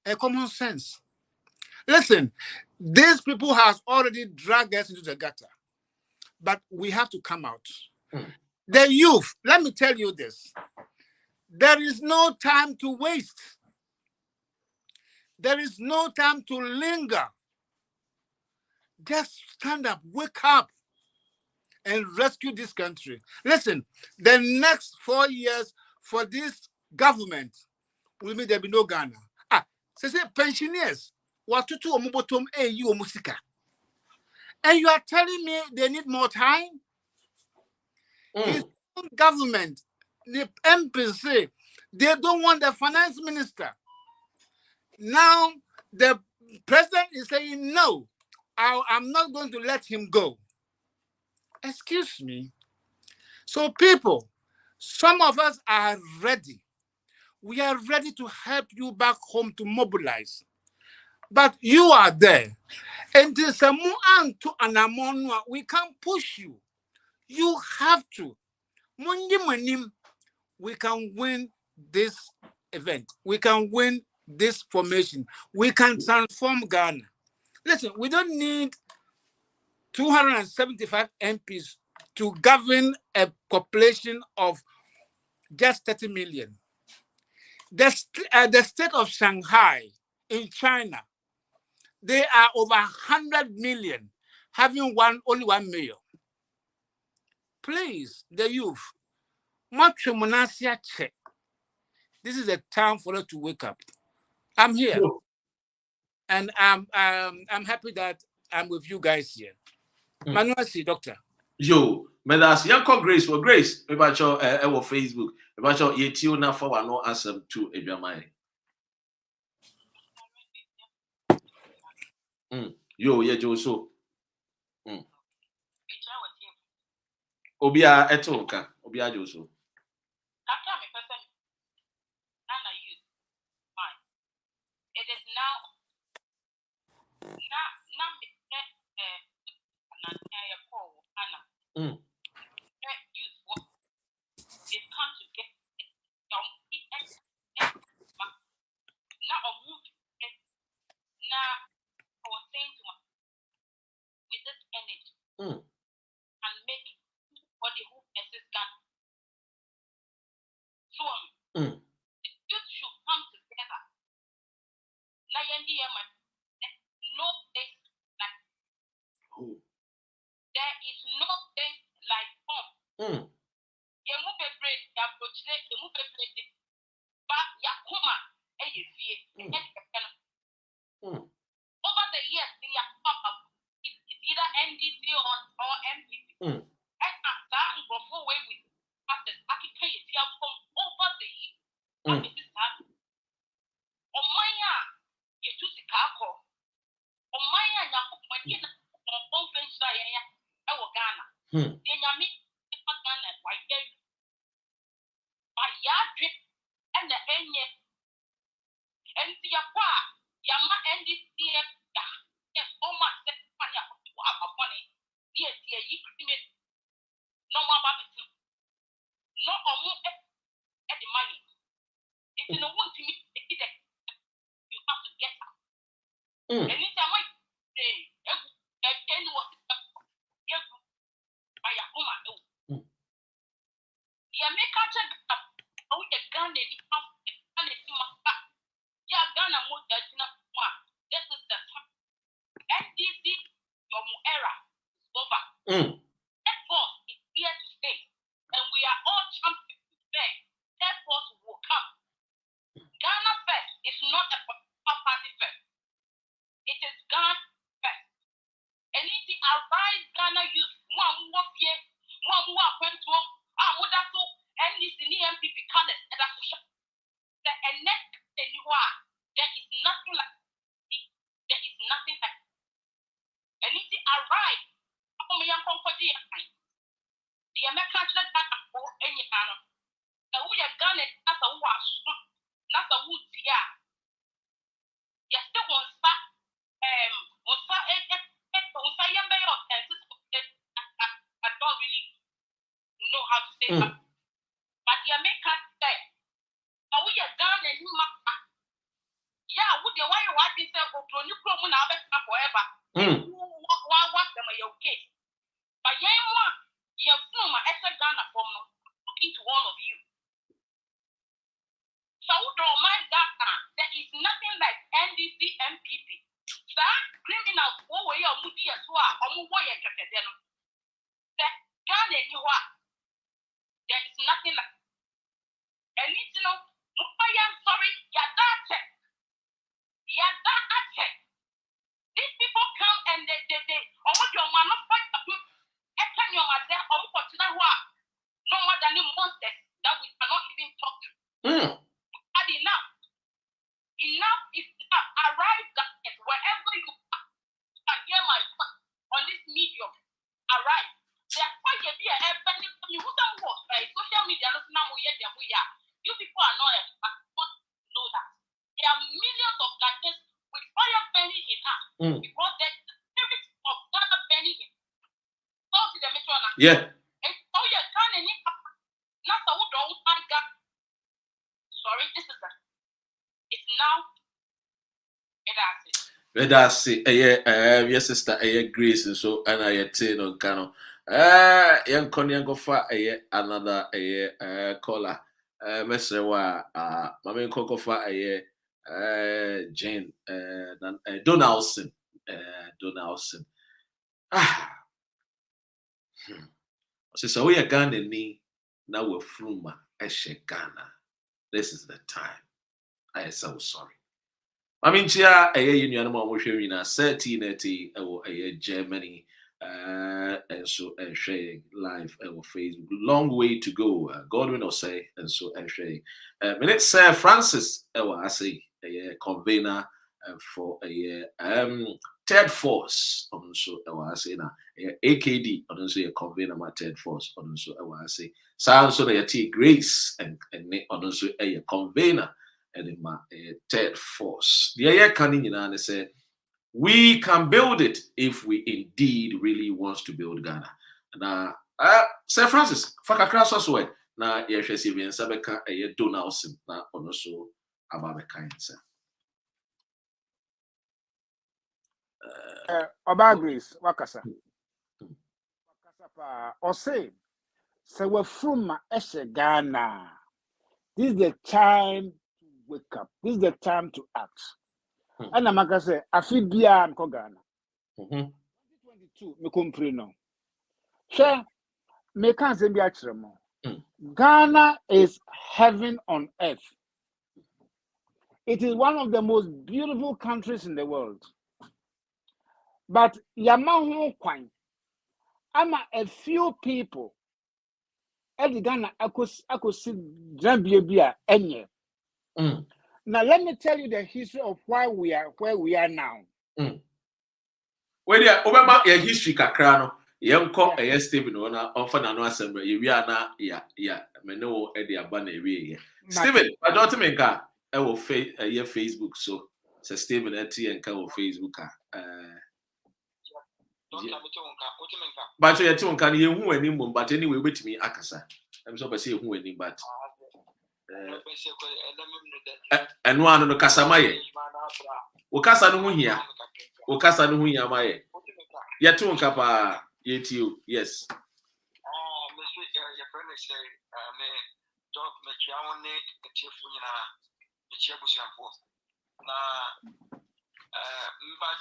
A common sense. Listen, these people has already dragged us into the gutter. But we have to come out. The youth, let me tell you this. There is no time to waste. There is no time to linger. Just stand up, wake up, and rescue this country. Listen, the next 4 years for this government will mean there be no Ghana. Say pensioners, what to omubotom you musika. And you are telling me they need more time? His own government, the MPC, they don't want the finance minister. Now the president is saying no. I'm not going to let him go. Excuse me. So people, some of us are ready. We are ready to help you back home to mobilize. But you are there. And we can't push you. You have to. We can win this event. We can win this formation. We can transform Ghana. Listen, we don't need 275 MPs to govern a population of just 30 million. The state of Shanghai in China, they are over 100 million, having only 1 million. Please, the youth, this is a time for us to wake up. I'm here, and I'm happy that I'm with you guys here. Manuel C. Doctor. Yo, medas yanko Grace for Grace. About your Facebook. About your yetio na for no answer to Ebiamai. Yo, yeah, Joe so. Obia etoka. Obia Joe so. It is now it's come to get now a move now I was saying to myself with this energy and make body who exists can so the youth should come together. No place like there is no place like home. You move a break, you approach it, you move a break, but Yakuma, over the years, it's either NDC or MPP. And after go away with pastors, I can pay it from over the years. What is this happening? On my you choose the car call. On my conference, I will Ghana. Then you meet Ghana, why there? By yard drip and the end. And see a part, Yama NDC, yes, almost that money upon it. Yes, you commit no more about it. No more at the money. If you don't want to meet the kid, you have to get up. Anytime I say, what by a woman. The American check up with the gun in the house. Yeah, Ghana more than one. This is the time. NDC, your era is over. That force is here to stay. And we are all champions today. That force will come. Ghana first is not a party first. It is Ghana first. And it is arise Ghana youth. One more year, one more went to NDC, MPP colors, and that's the next thing you are. There is nothing like it. There is nothing like it. And it is arise. The American church for any kind of the way a gun is as a wash, not a wood here. You still won't start, I don't really know how to say that. But the American say, the way a gun and you yeah, would you why you want this forever? What them are okay. But you assume I said Ghana from talking to all of you. So don't mind that there is nothing like NDC MPP. Sir, criminals over your moody as well, or move away and get them. The Ghana there is nothing like and it's no I am sorry, these people come and they almost your man of fight your mother almost no more than the monsters that we cannot even talk to. But enough is enough. Arrive guys wherever you can hear my voice on this medium. Arrive. There's quite a bit of you social media. You people are not know that there are millions of darkness with fire burning in us because the spirit of Ghana burning in. Go to the metro now. Yeah. And oh yeah, Ghana not the wood don't sorry, this is the it's now it has it. Yes, sister, Grace, so and I say no cano. Young Conyan go for another caller. Messewa, Mamma Coco for Jane, Donaldson. Donaldson. So we are Ghana ni now we're fruma Eshe Ghana. This is the time. I am so sorry. I mean, chia a union more sharing 1380 Germany. and so and sharing live on Facebook. Long way to go. Godwin will say, and so and sharing. Minute Sir Francis, I say, a convener for a third force. So I say now, AKD, on so a convener my third force. On so I say, sound so that Grace and on so a convener and in my third force. The air canning and say. We can build it if we indeed really want to build Ghana. Now, Sir Francis, Fakakra Soswe, na Yeshua Sivian Sabeka, a Donaldson, na also about the kind, sir. About Grace, Wakasa. Wakasa, or say, so we're from Ghana. This is the time to wake up. This is the time to act. And I'm going to say, I feel beyond Ghana. 2022, me compreno. Sure, me can't say Ghana is heaven on earth. It is one of the most beautiful countries in the world. But Yamahu Kwine, I'm a few people. Every Ghana, I could see Drambia Enye. Now let me tell you the history of why we are where we are now. Well, yeah, Obama, your history kakrano. Young cop a Stephen on no assembly. We are now, yeah, me know Eddie Abana area. Stephen, I don't think I will Facebook, so Stephen at and cover Facebook. But you don't can you who any but anyway, wait me, Akasa. I'm so say who any but. And one on the Casamaye. Okasa no here. Okasa no here, my. Yet to Kapa, yet you, yes. Your friend say, me talk me chiaone e chifunyina e chiabusiampo. Na but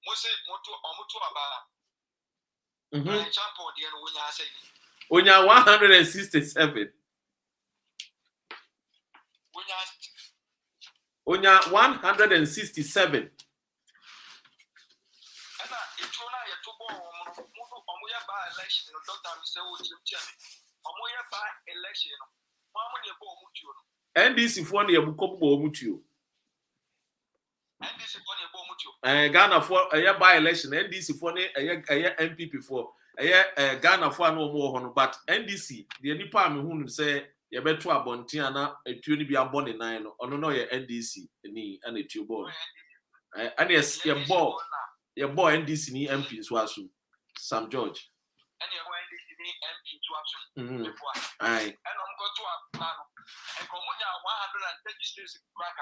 mose omutu aba. Champo de no wonya say. Onya 167. Onya 167. NDC for the Bukobo Mutu. Ghana for a by election, NDC for a MPP for a Ghana for no more, but NDC, the only part who say, you better a Bontiana, a tune be a bonny nine, or no, your NDC, and a two boy. And yes, your boy NDC MPs was Sam George. And I'm going to a plan and Comunia 136 crack.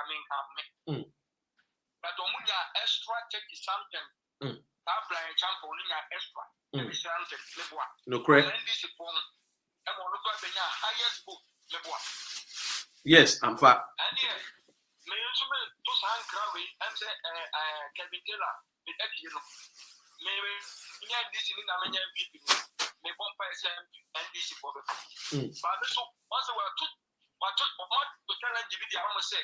But Omunia extra check is something. Tabla and Champonia extra. No correct. And one look at the highest book. Yes, I'm fat. And here, may you to San Crowley and say, Kevin Taylor, the Epiano. Maybe this in the many people. May one person and this for the but so once we are to challenge the video, I must say,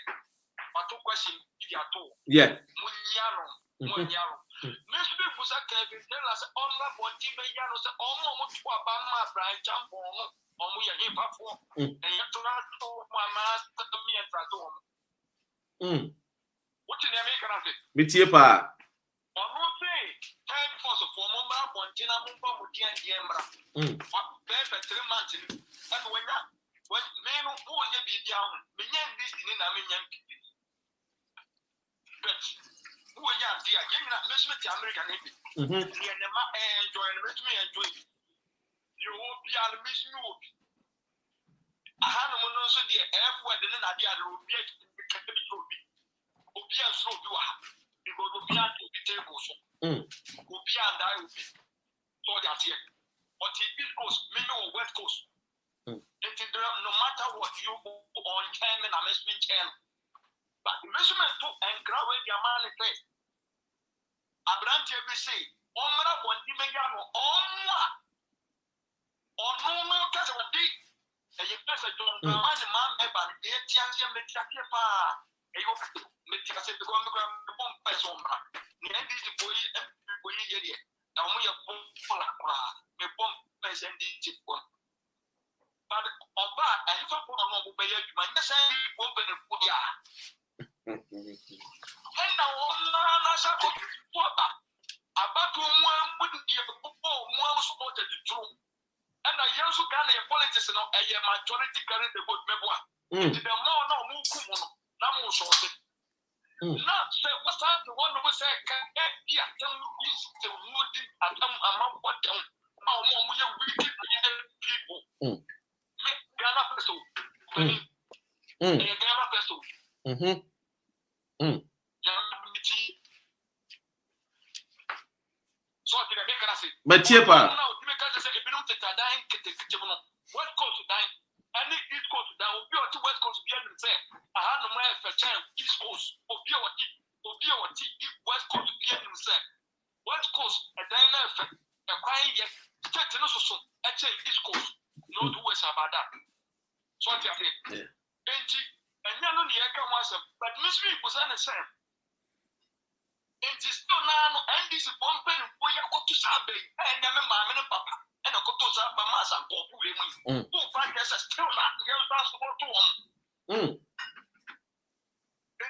but two questions if you are told. Yeah. Munyaro. Miss was a Kevin tell us all my body may yano say almost to a bama branch jump on we are here for and you have to not to my master to me and try to home. What in American of it? Mitiepa. Third force of Mumba, Pontina, Mumba, Mutia, Yambra. 3 months. And when that, what men who will be down, Minyan this in American people. But who are you, dear? You're not listening to American Navy. You're never enjoying it. You won't be able to miss you. I had no one also the airport, and then I did a Rubian Ruby. Rubian slow you are. Because Rubian to be tables. Rubian and I will be. So that's here. But the East Coast, Mino West Coast. No matter what you on time and investment channel. But the measurement to and grab the amount of place. A branch every say, Omra one Dimegano, or no, that's what they. And you pass a John Brown, man, ever, the Tianjia Metiapa, a yoke, Metias, the Gomagram, the bomb person. The NDC police, I'm your me bomb person did one. But Oba, I have a problem with my necessary open and put ya. And now, I shall go to about one wouldn't be a one supported the truth. And I also got a politics and a majority carried the boat memoir. The more no move, no more short. Not say what's that the one who said, can be a young the wooden among what down. Now, more we are wicked people. Make Ghana Peso. Ghana Peso. So I think I say, but cheaper. West Coast dying, any East Coast down, will be to West Coast be able to say, I had no more for child, East Coast, or be West Coast be able to say, West Coast, a diner effect, a crying yet, check the so, I say East Coast, no two ways about that. So I think, and you know the echo was, but Miss Me was on the same. And this still now, and this is one pen, where you go to Sabe, and I'm a mamma and papa. And I go to Zaba Mass and Popu. Who find us still not young basketball to one. And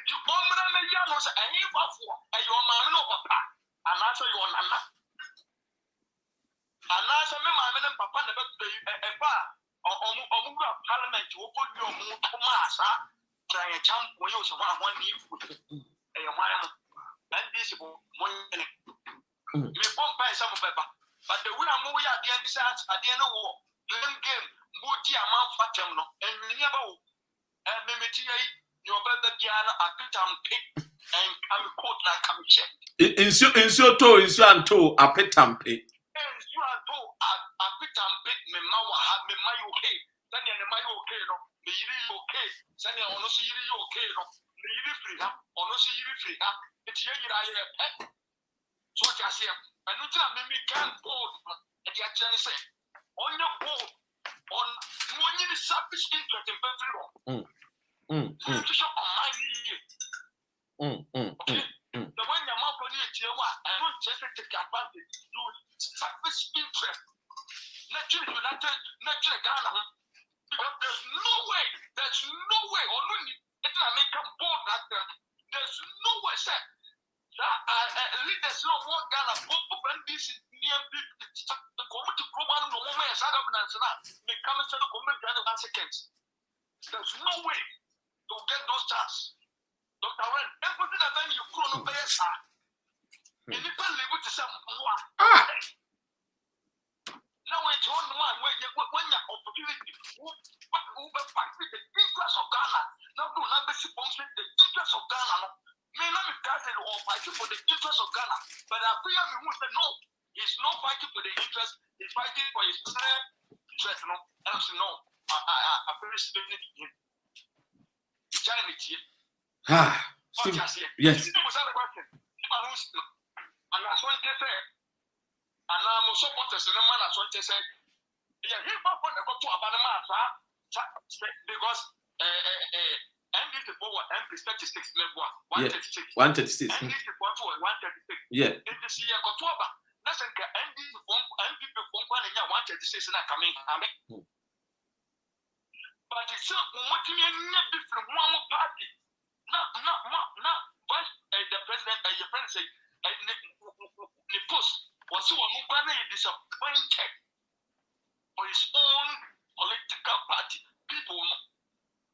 you come and the Yanos and you are for a your man or papa, and answer your nana. And answer me, mamma and papa never pay a bar or move up parliament to open your moon to Massa. Try a champ when you surround one year a man. And this is money. Me pump by some of them. But the winner movie at the end of the war, the game, Moody amount for them, and never and Mimitia, your brother Diana, a pit and pig, and I'm caught like I'm check. In your toe, is your toe, a pit and pig. And you are told a pit and pig, me mawa have me my okay, then you're my okay, no, the yiri okay, then you're on see you okay, no, the yiri free up, or no see you free up, it's your pet. So I say, and you tell me can't board at the actually say, on your board, on one year selfish interest in Petro. To shop on my knee. Okay, the one your mouth on your I don't just take advantage. You selfish interest. Naturally, natural Ghana. But there's no way, or no need, it's not make them board that there's no way, sir. Leaders don't want Ghana open this near the community program no more as they come into the community in seconds. There's no way to get those chances. Dr. Ren, everything that then you couldn't obey us. And you can live with some more. Now it's one man when your opportunity who fight with the interest of Ghana. Now do not be supposed the interest of Ghana. May not be casted or fighting for the interest of Ghana, but I feel we say no, he's not fighting for the interest, he's fighting for his interest, no. And I say no, I feel speaking to him. China here. Yes. And that's what they say. And I'm so supporters and the man as what they say. Yeah, he put the go to Abanama because and this is what MP statistics level 136. 136. And this is what 136. Yeah. In this year, Kotoba. That's like and this one MP from 136 and coming. But it's not what you need from one party. Not first the president and your friend say the post was so disappointed for his own political party. People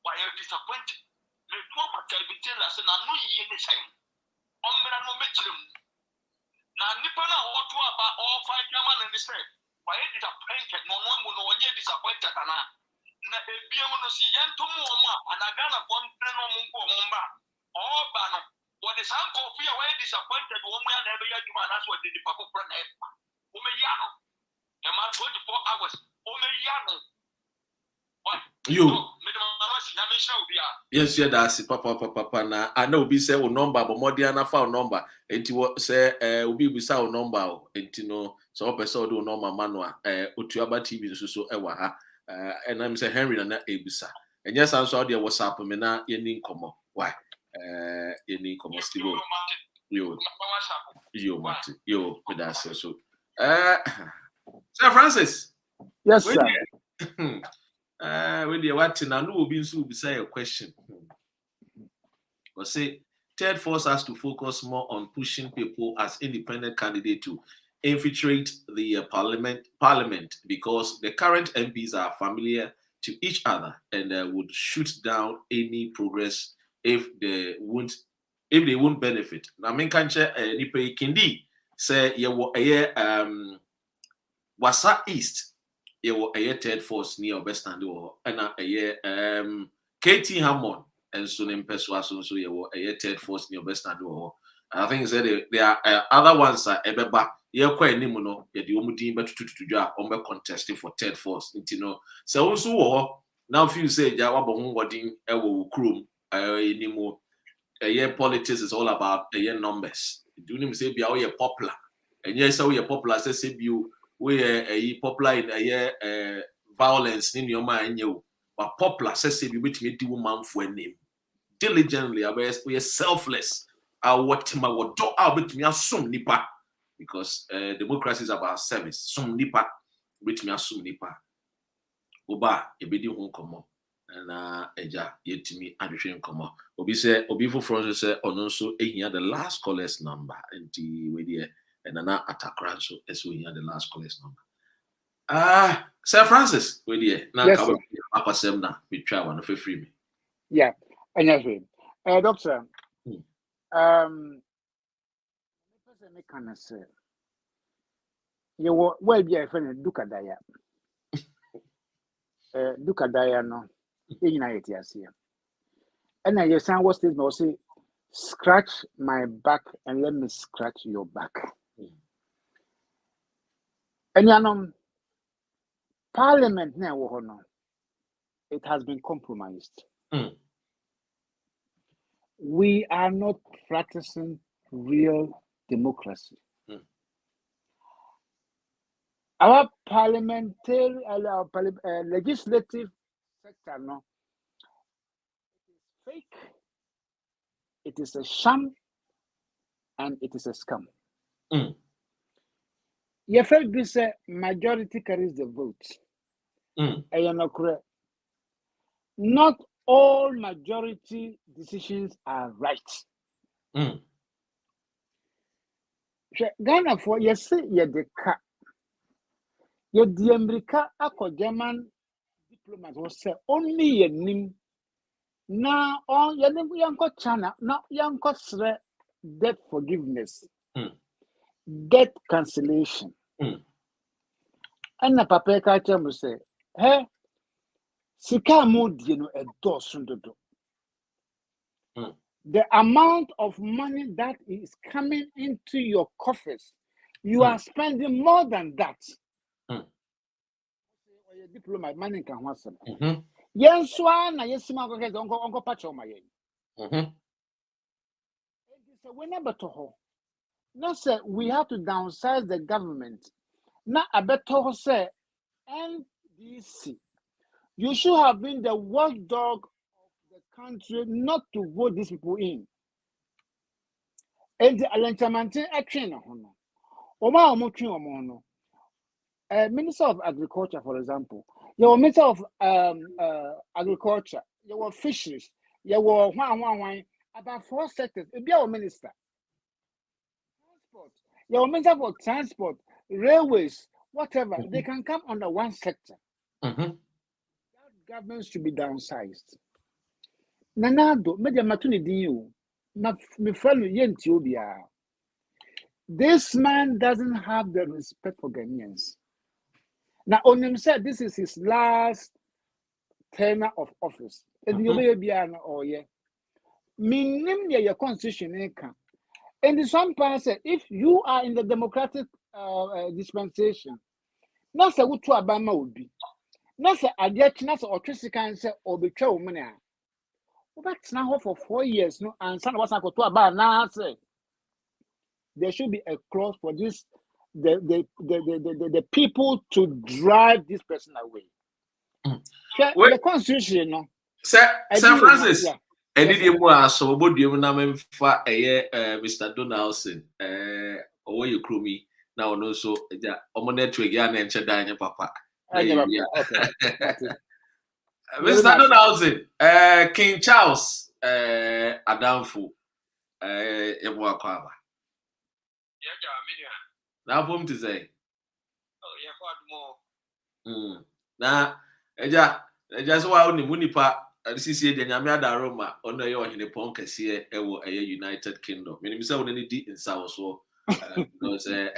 why are disappointed? The former Calvitin as an annoying in the same. No Mitchell. Now, Nippona or two about all 5 German in the same. Why are disappointed? No one will know you're disappointed. And I got a one Mumba. All Bano. What is Uncle Fia? Why disappointed? One man every year, and that's what did the Papa Pranet. Omeyano. A man 24 hours. Omeyano. You. Yes, yeah, that's papa. Na I know be say o number, but more than a phone number. And you say, will be sa o number. And you know, so person do number manual. Otuaba TV so ewa ha. And I'm say Henry na ebisa. And yes, I'm sorry, there WhatsApp me na any komo. Why? Any komo still. Yo, Mate. Yo, that's so. Sir Francis. Yes, sir. When you want to know, will be beside a question. But say, third force has to focus more on pushing people as independent candidate to infiltrate the parliament because the current MPs are familiar to each other and would shoot down any progress if they won't benefit. Now, I mean, can't nipa kindi say Wasa East, a third force near West and KT Hammond and so in Persuasion, so a third force near West and I think there are other ones are Ebeba, quite Nimuno, the Omudi, but to contesting for third force, so also now if you say Jawabon Wadin, Ewo Krum, anymore, politics is all about numbers. Do you say be popular? And yes, so you're popular, say you. We are popular in violence in your mind, but popular says if you which me do man for a name diligently. We are selfless. What my what do I bet me assume nipa because democracy is about service. Some nipa which me assume nipa. Oba ebedi hon komo na eja yetimi adwehwe komo. Obi for France say ono so ehia the last callers number and we there. And then attack so as we hear the last callers number. Sir Francis, we dear. Now, yes, we try one for free. Yeah, and yes, doctor. Can I say you will be a friend Dukadaya. Dukadaya, no, in here. And then your son was still say, scratch my back and let me scratch your back. And Parliament now, it has been compromised. We are not practicing real democracy. Our parliamentary, legislative sector, no, it is fake, it is a sham, and it is a scam. You felt this majority carries the vote. Not all majority decisions are right. Ghana for yes, the car. The America German diplomat was say only your name. Now on your name yanko China, now yanko debt forgiveness, debt cancellation. And the papa catcher will say, hey, Sika Modi no a dosundodo. The amount of money that is coming into your coffers, you are spending more than that. Diplomat money can was yes, one, yes, uncle patch on my end. It is a winner but to ho. No, sir, we have to downsize the government. Now, I bet to say, NDC, you should have been the watchdog of the country not to vote these people in. And the Alantamantin action, Oma Omochi Omono. Minister of Agriculture, for example, your Minister of Agriculture, your fisheries, your about 4 sectors. It be our minister. Transport, your Minister for Transport, railways, whatever, they can come under one sector. That government should be downsized. Nanado, media matuni diu, me friend Yentiobia. This man doesn't have the respect for Ghanaians. Now, on himself, this is his last tenure of office. And you may be an minimum your constitution. And some person said, if you are in the democratic dispensation, not say what to Obama would be. Not say a dear chance or Tracy can say or betray women. But now for 4 years, no, and son was not to about now say there should be a clause for this. The people to drive this person away. The constitution, no. Sir Francis, I did you more so about you na me fa Mr. Donaldson. Or you crew me Now no so ja omo network ya na enche dan papa. Okay. Mr. Donaldson, King Charles, Adamfu, Ebo Akwaba. Now, home to say. Oh, yeah, what more? Now, just why only Munipa, this is the Yamada Roma, under your in the Poncas here, a United Kingdom. When you say only deep in South, so because a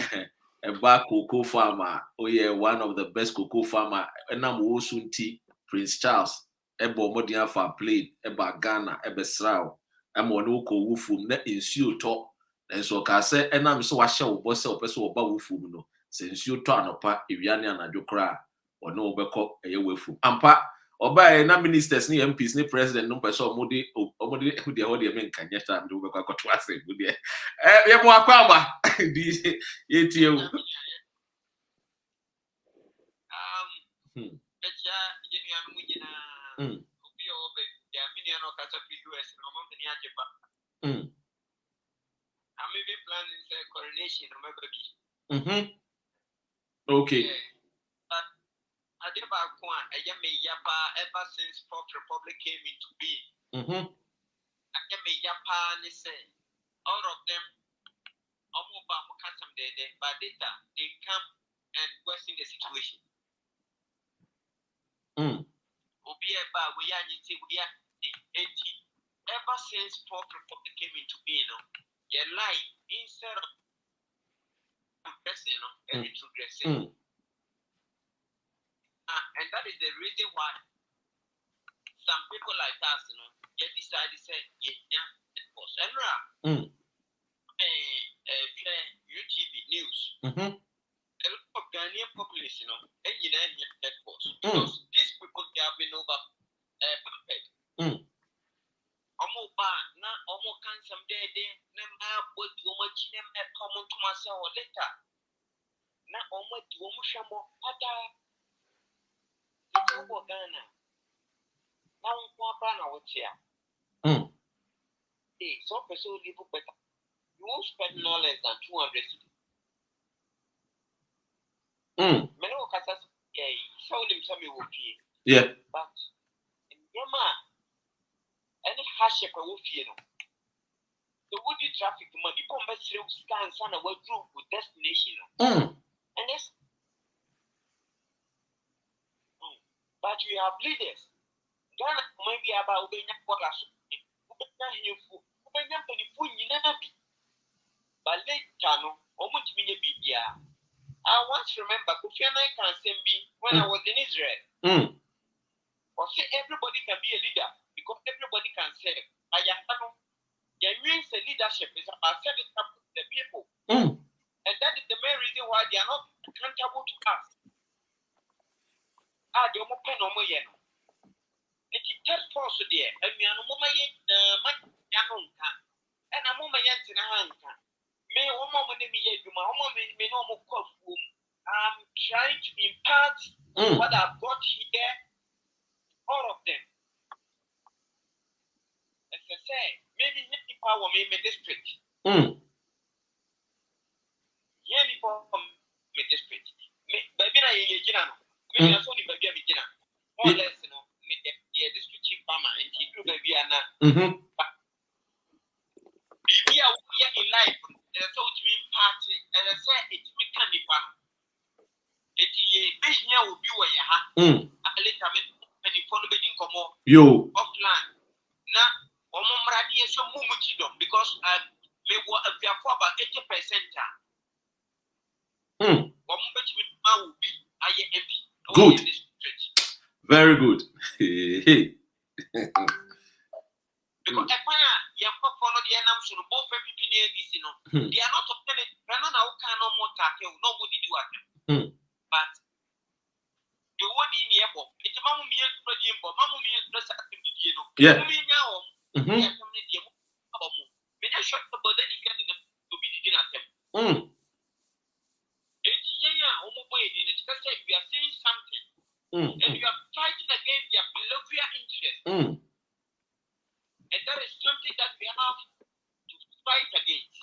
back cocoa farmer, oh yeah, one of the best cocoa farmer, and I'm Wosunti, Prince Charles. Ebo modia fa played eba Ghana ebe sraw emo ne ko wufum na ensuo to enso ka se enam so wa hye wo bose opese wo ba wufum no se ensuo to anopa ewiane anadwo kra one obekọ eye wufum ampa oba na ministers ni MPs ni president no pese omodi de ho de men kanye ta ndo obekọ akoto ase gudi ye mo akwa aba di yetie wo I may be planning for coronation of my baby. Okay. But I did about one, I am a yapa ever since Fourth Republic came into being. I am a yapa and say all of them by data they come and worsen the situation. We are ever since Fourth Republic came into being, your life instead of progressing and retrogressing. And that is the reason why some people like us, get decided to say, yeah, it was UTV news. A lot of Ghanaian population, and you know, that was because these people they have been over pampered. Na can some day what you much them common to myself later. Na you shamo pata Ghana. Now what's here? So person live better. You won't spend no less than 200 cities. Many of us show them some will be. Yeah. But in Yama, any hardship I will feel. The woody traffic money come back through scans and a world group with destination. And yes, but we have leaders. Ghana might be about being a police. But later, almost me a BBA. I once remember Kufiana can send me when I was in Israel. Or say everybody can be a leader because everybody can serve. I have genuine leadership is about serving the people. And that is the main reason why they are not accountable to us. The open no more yet. It is just force there. And we are no more yet. And I'm on my aunt in a hand. May one moment me yet, my woman may no more cough. I'm trying to impart what I've got here, all of them. As I say, maybe any power may be district. Any power may district. Baby, I am maybe that's only baby, I'm more or less, the district chief farmer and he grew baby and Baby, I will be in life. And so it means party, and I say it will can be one. It is here will be where you have. I later and if only being come yo offline. Now, Omomrani is so much because I may work for about 80%. Will be IMP. Good. Very good. Because you follow the announcement of both people near this, they are not obtaining. No more tackle, nobody do at them. But the word in the airport, it's a mamma mia, mamma mia, dress at the video. Yeah, now, when I shot the body, you get to be the dinner. It's we are saying something, and you are fighting against their parochial interest. And that is something that we have to fight against.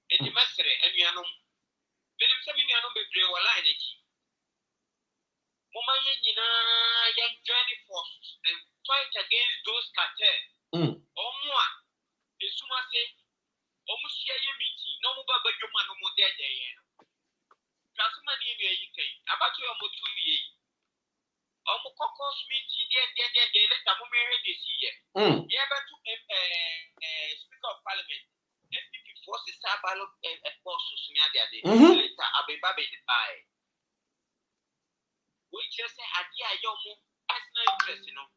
And the master and you know, Venom Seminano be brave or line. Mama young journey forces and fight against those cartels. Or more, the Suma say, almost share your meeting, no more but your man no more dead. Casumani in your UK, about your motu. Cocos meeting, they let the woman this year. You ever to Speaker of Parliament, FPP forces a ballot at Bossus near the day. Later, I'll be baby by. Which is a dear young personal interest, you know.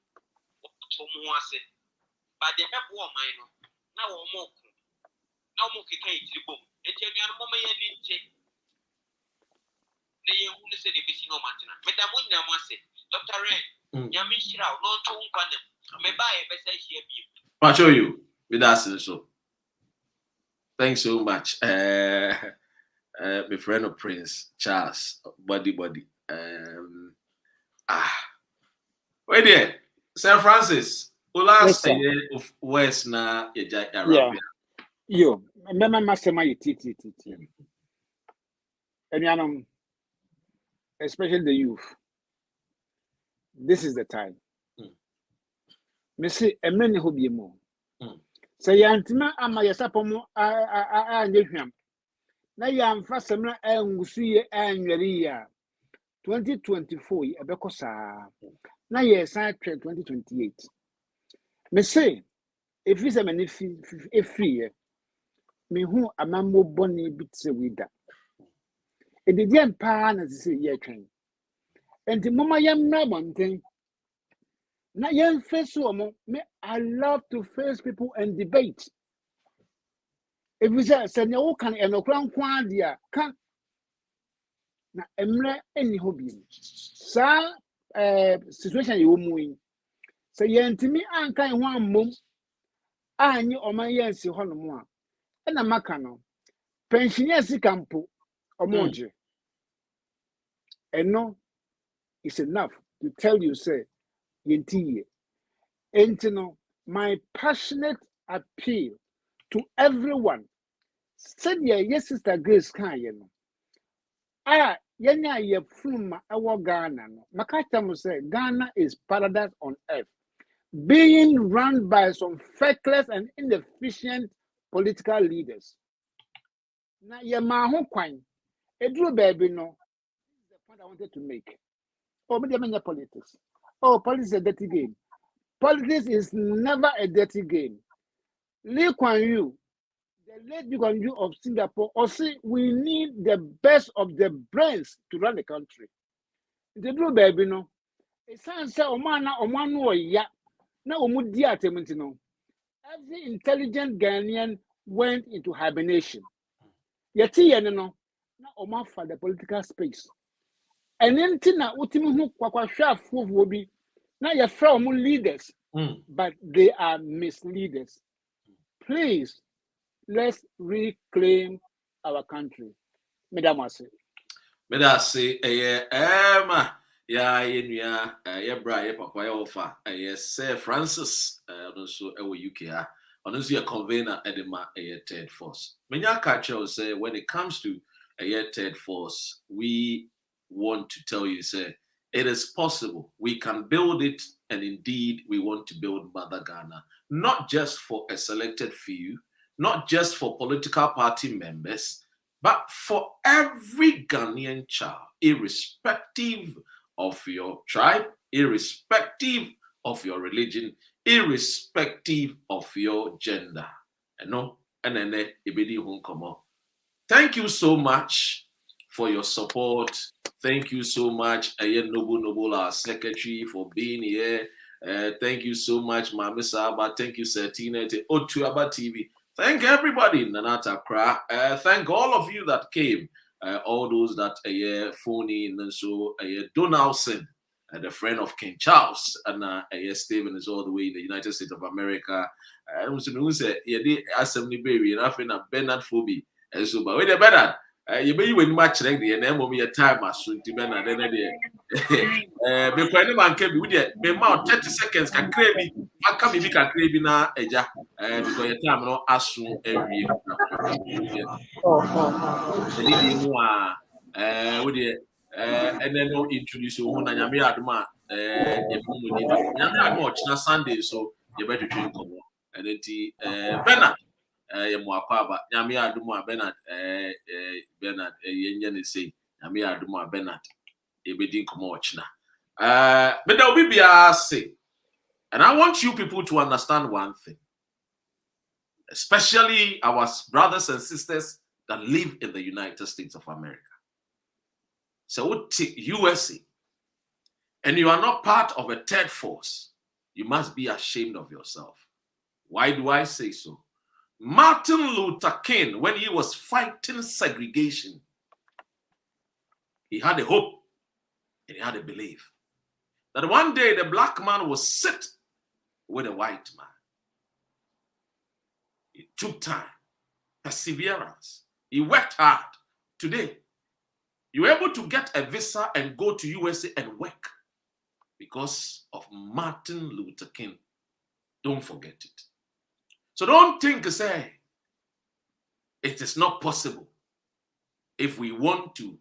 But they have one minor. Now, more. Now, more can you boom. It's a young woman, I didn't take. They only said if it's no matter. Madame Winna say, Dr. Ren, Yamishra, not to Umpana. May buy a message here. I'll show you with us. So, thanks so much. My friend of Prince Charles, body. Wait there, St. Francis. Last year of West na Arabia. Yo, remember Master Titi. And especially the youth. This is the time. Messi, a many who be more. Say, Yantima, am I a sapomo? I knew him. Now, yam fast summer and see annually. 2024, a becosa. Now, yes, I trade 2028. Messi, if it's a many free, me who a mammo bonny bits with that. It did young pan as say, yeah, train. And the mama young one thing. Now, young face woman, I love to face people and debate. If we say, no can and no crown quandia, can now, Emre any hobby. Sir, situation you moving. Say, yen to me, and kind one mum. I knew on my yes, you hold more. And a macano. Pensioners campo or moje. And no, it's enough to tell you, say, Yenti. And no, my passionate appeal to everyone. Said yes, Sister Grace Kayen. Yenya ye from our Ghana. Makata say Ghana is paradise on earth, being run by some feckless and inefficient political leaders. Now, ye maho kwan. Edru baby no. This is the point I wanted to make. Oh, media politics. Oh, politics is a dirty game. Politics is never a dirty game. Lee Kuan Yew, the late Lee Kuan Yew of Singapore, also we need the best of the brains to run the country. The blue baby no. It sounds so Oman or ya. Now Omudia Tementino. Every intelligent Ghanaian went into hibernation. Yeti no. Now Oman for the political space. And then Tina Utimu Kwakwa will be now you're from leaders, but they are misleaders. Please, let's reclaim our country. Madam Ase. Madam say, Emma, ya bra, papa, ya offer, Sir Francis, also a UK, honestly a convener at the third force. Many catcher say when it comes to a third force, we want to tell you, say, it is possible. We can build it, and indeed, we want to build Mother Ghana, not just for a selected few, not just for political party members, but for every Ghanaian child, irrespective of your tribe, irrespective of your religion, irrespective of your gender. Thank you so much for your support. Thank you so much, Noble, our secretary, for being here. Thank you so much, Mami Saba. Thank you, Sertina, Otuaba TV. Thank everybody in Nanata Kra. Thank all of you that came. All those that phone in, and so Donaldson, the friend of King Charles, and Stephen is all the way in the United States of America. I was say, assembly baby, and I think Bernard Phoebe. And so, but wait a better. You may win much like the name of your time as soon to Ben and then before anyone can be with it, be about 30 seconds can crave me. I can't be can crave now, Eja, because your time not as soon every And then no introduce you when Nyame aduma Nyame aduma Sunday so you better drink come and then Bernard Yemwakaba Nyame aduma Bernard Bernard yenye say Nyame aduma Bernard ebedin come ochna but there will be say, and I want you people to understand one thing, especially our brothers and sisters that live in the United States of America. So what USA, and you are not part of a third force, you must be ashamed of yourself. Why do I say so? Martin Luther King, when he was fighting segregation, he had a hope and he had a belief that one day the black man will sit with a white man. It took time, perseverance. He worked hard. Today, you're able to get a visa and go to USA and work because of Martin Luther King. Don't forget it. So don't think, say, it is not possible if we want to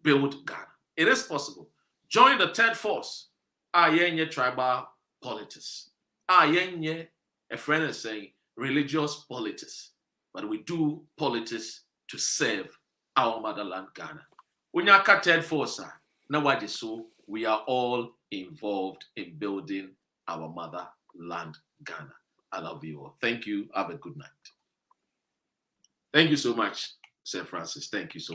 build Ghana. It is possible. Join the third force. Ayenye tribal politics. Ayenye, a friend is saying, religious politics. But we do politics to serve our motherland, Ghana. Unyaka third force, now so we are all involved in building our motherland, Ghana. I love you all. Thank you. Have a good night. Thank you so much, Sir Francis. Thank you so much.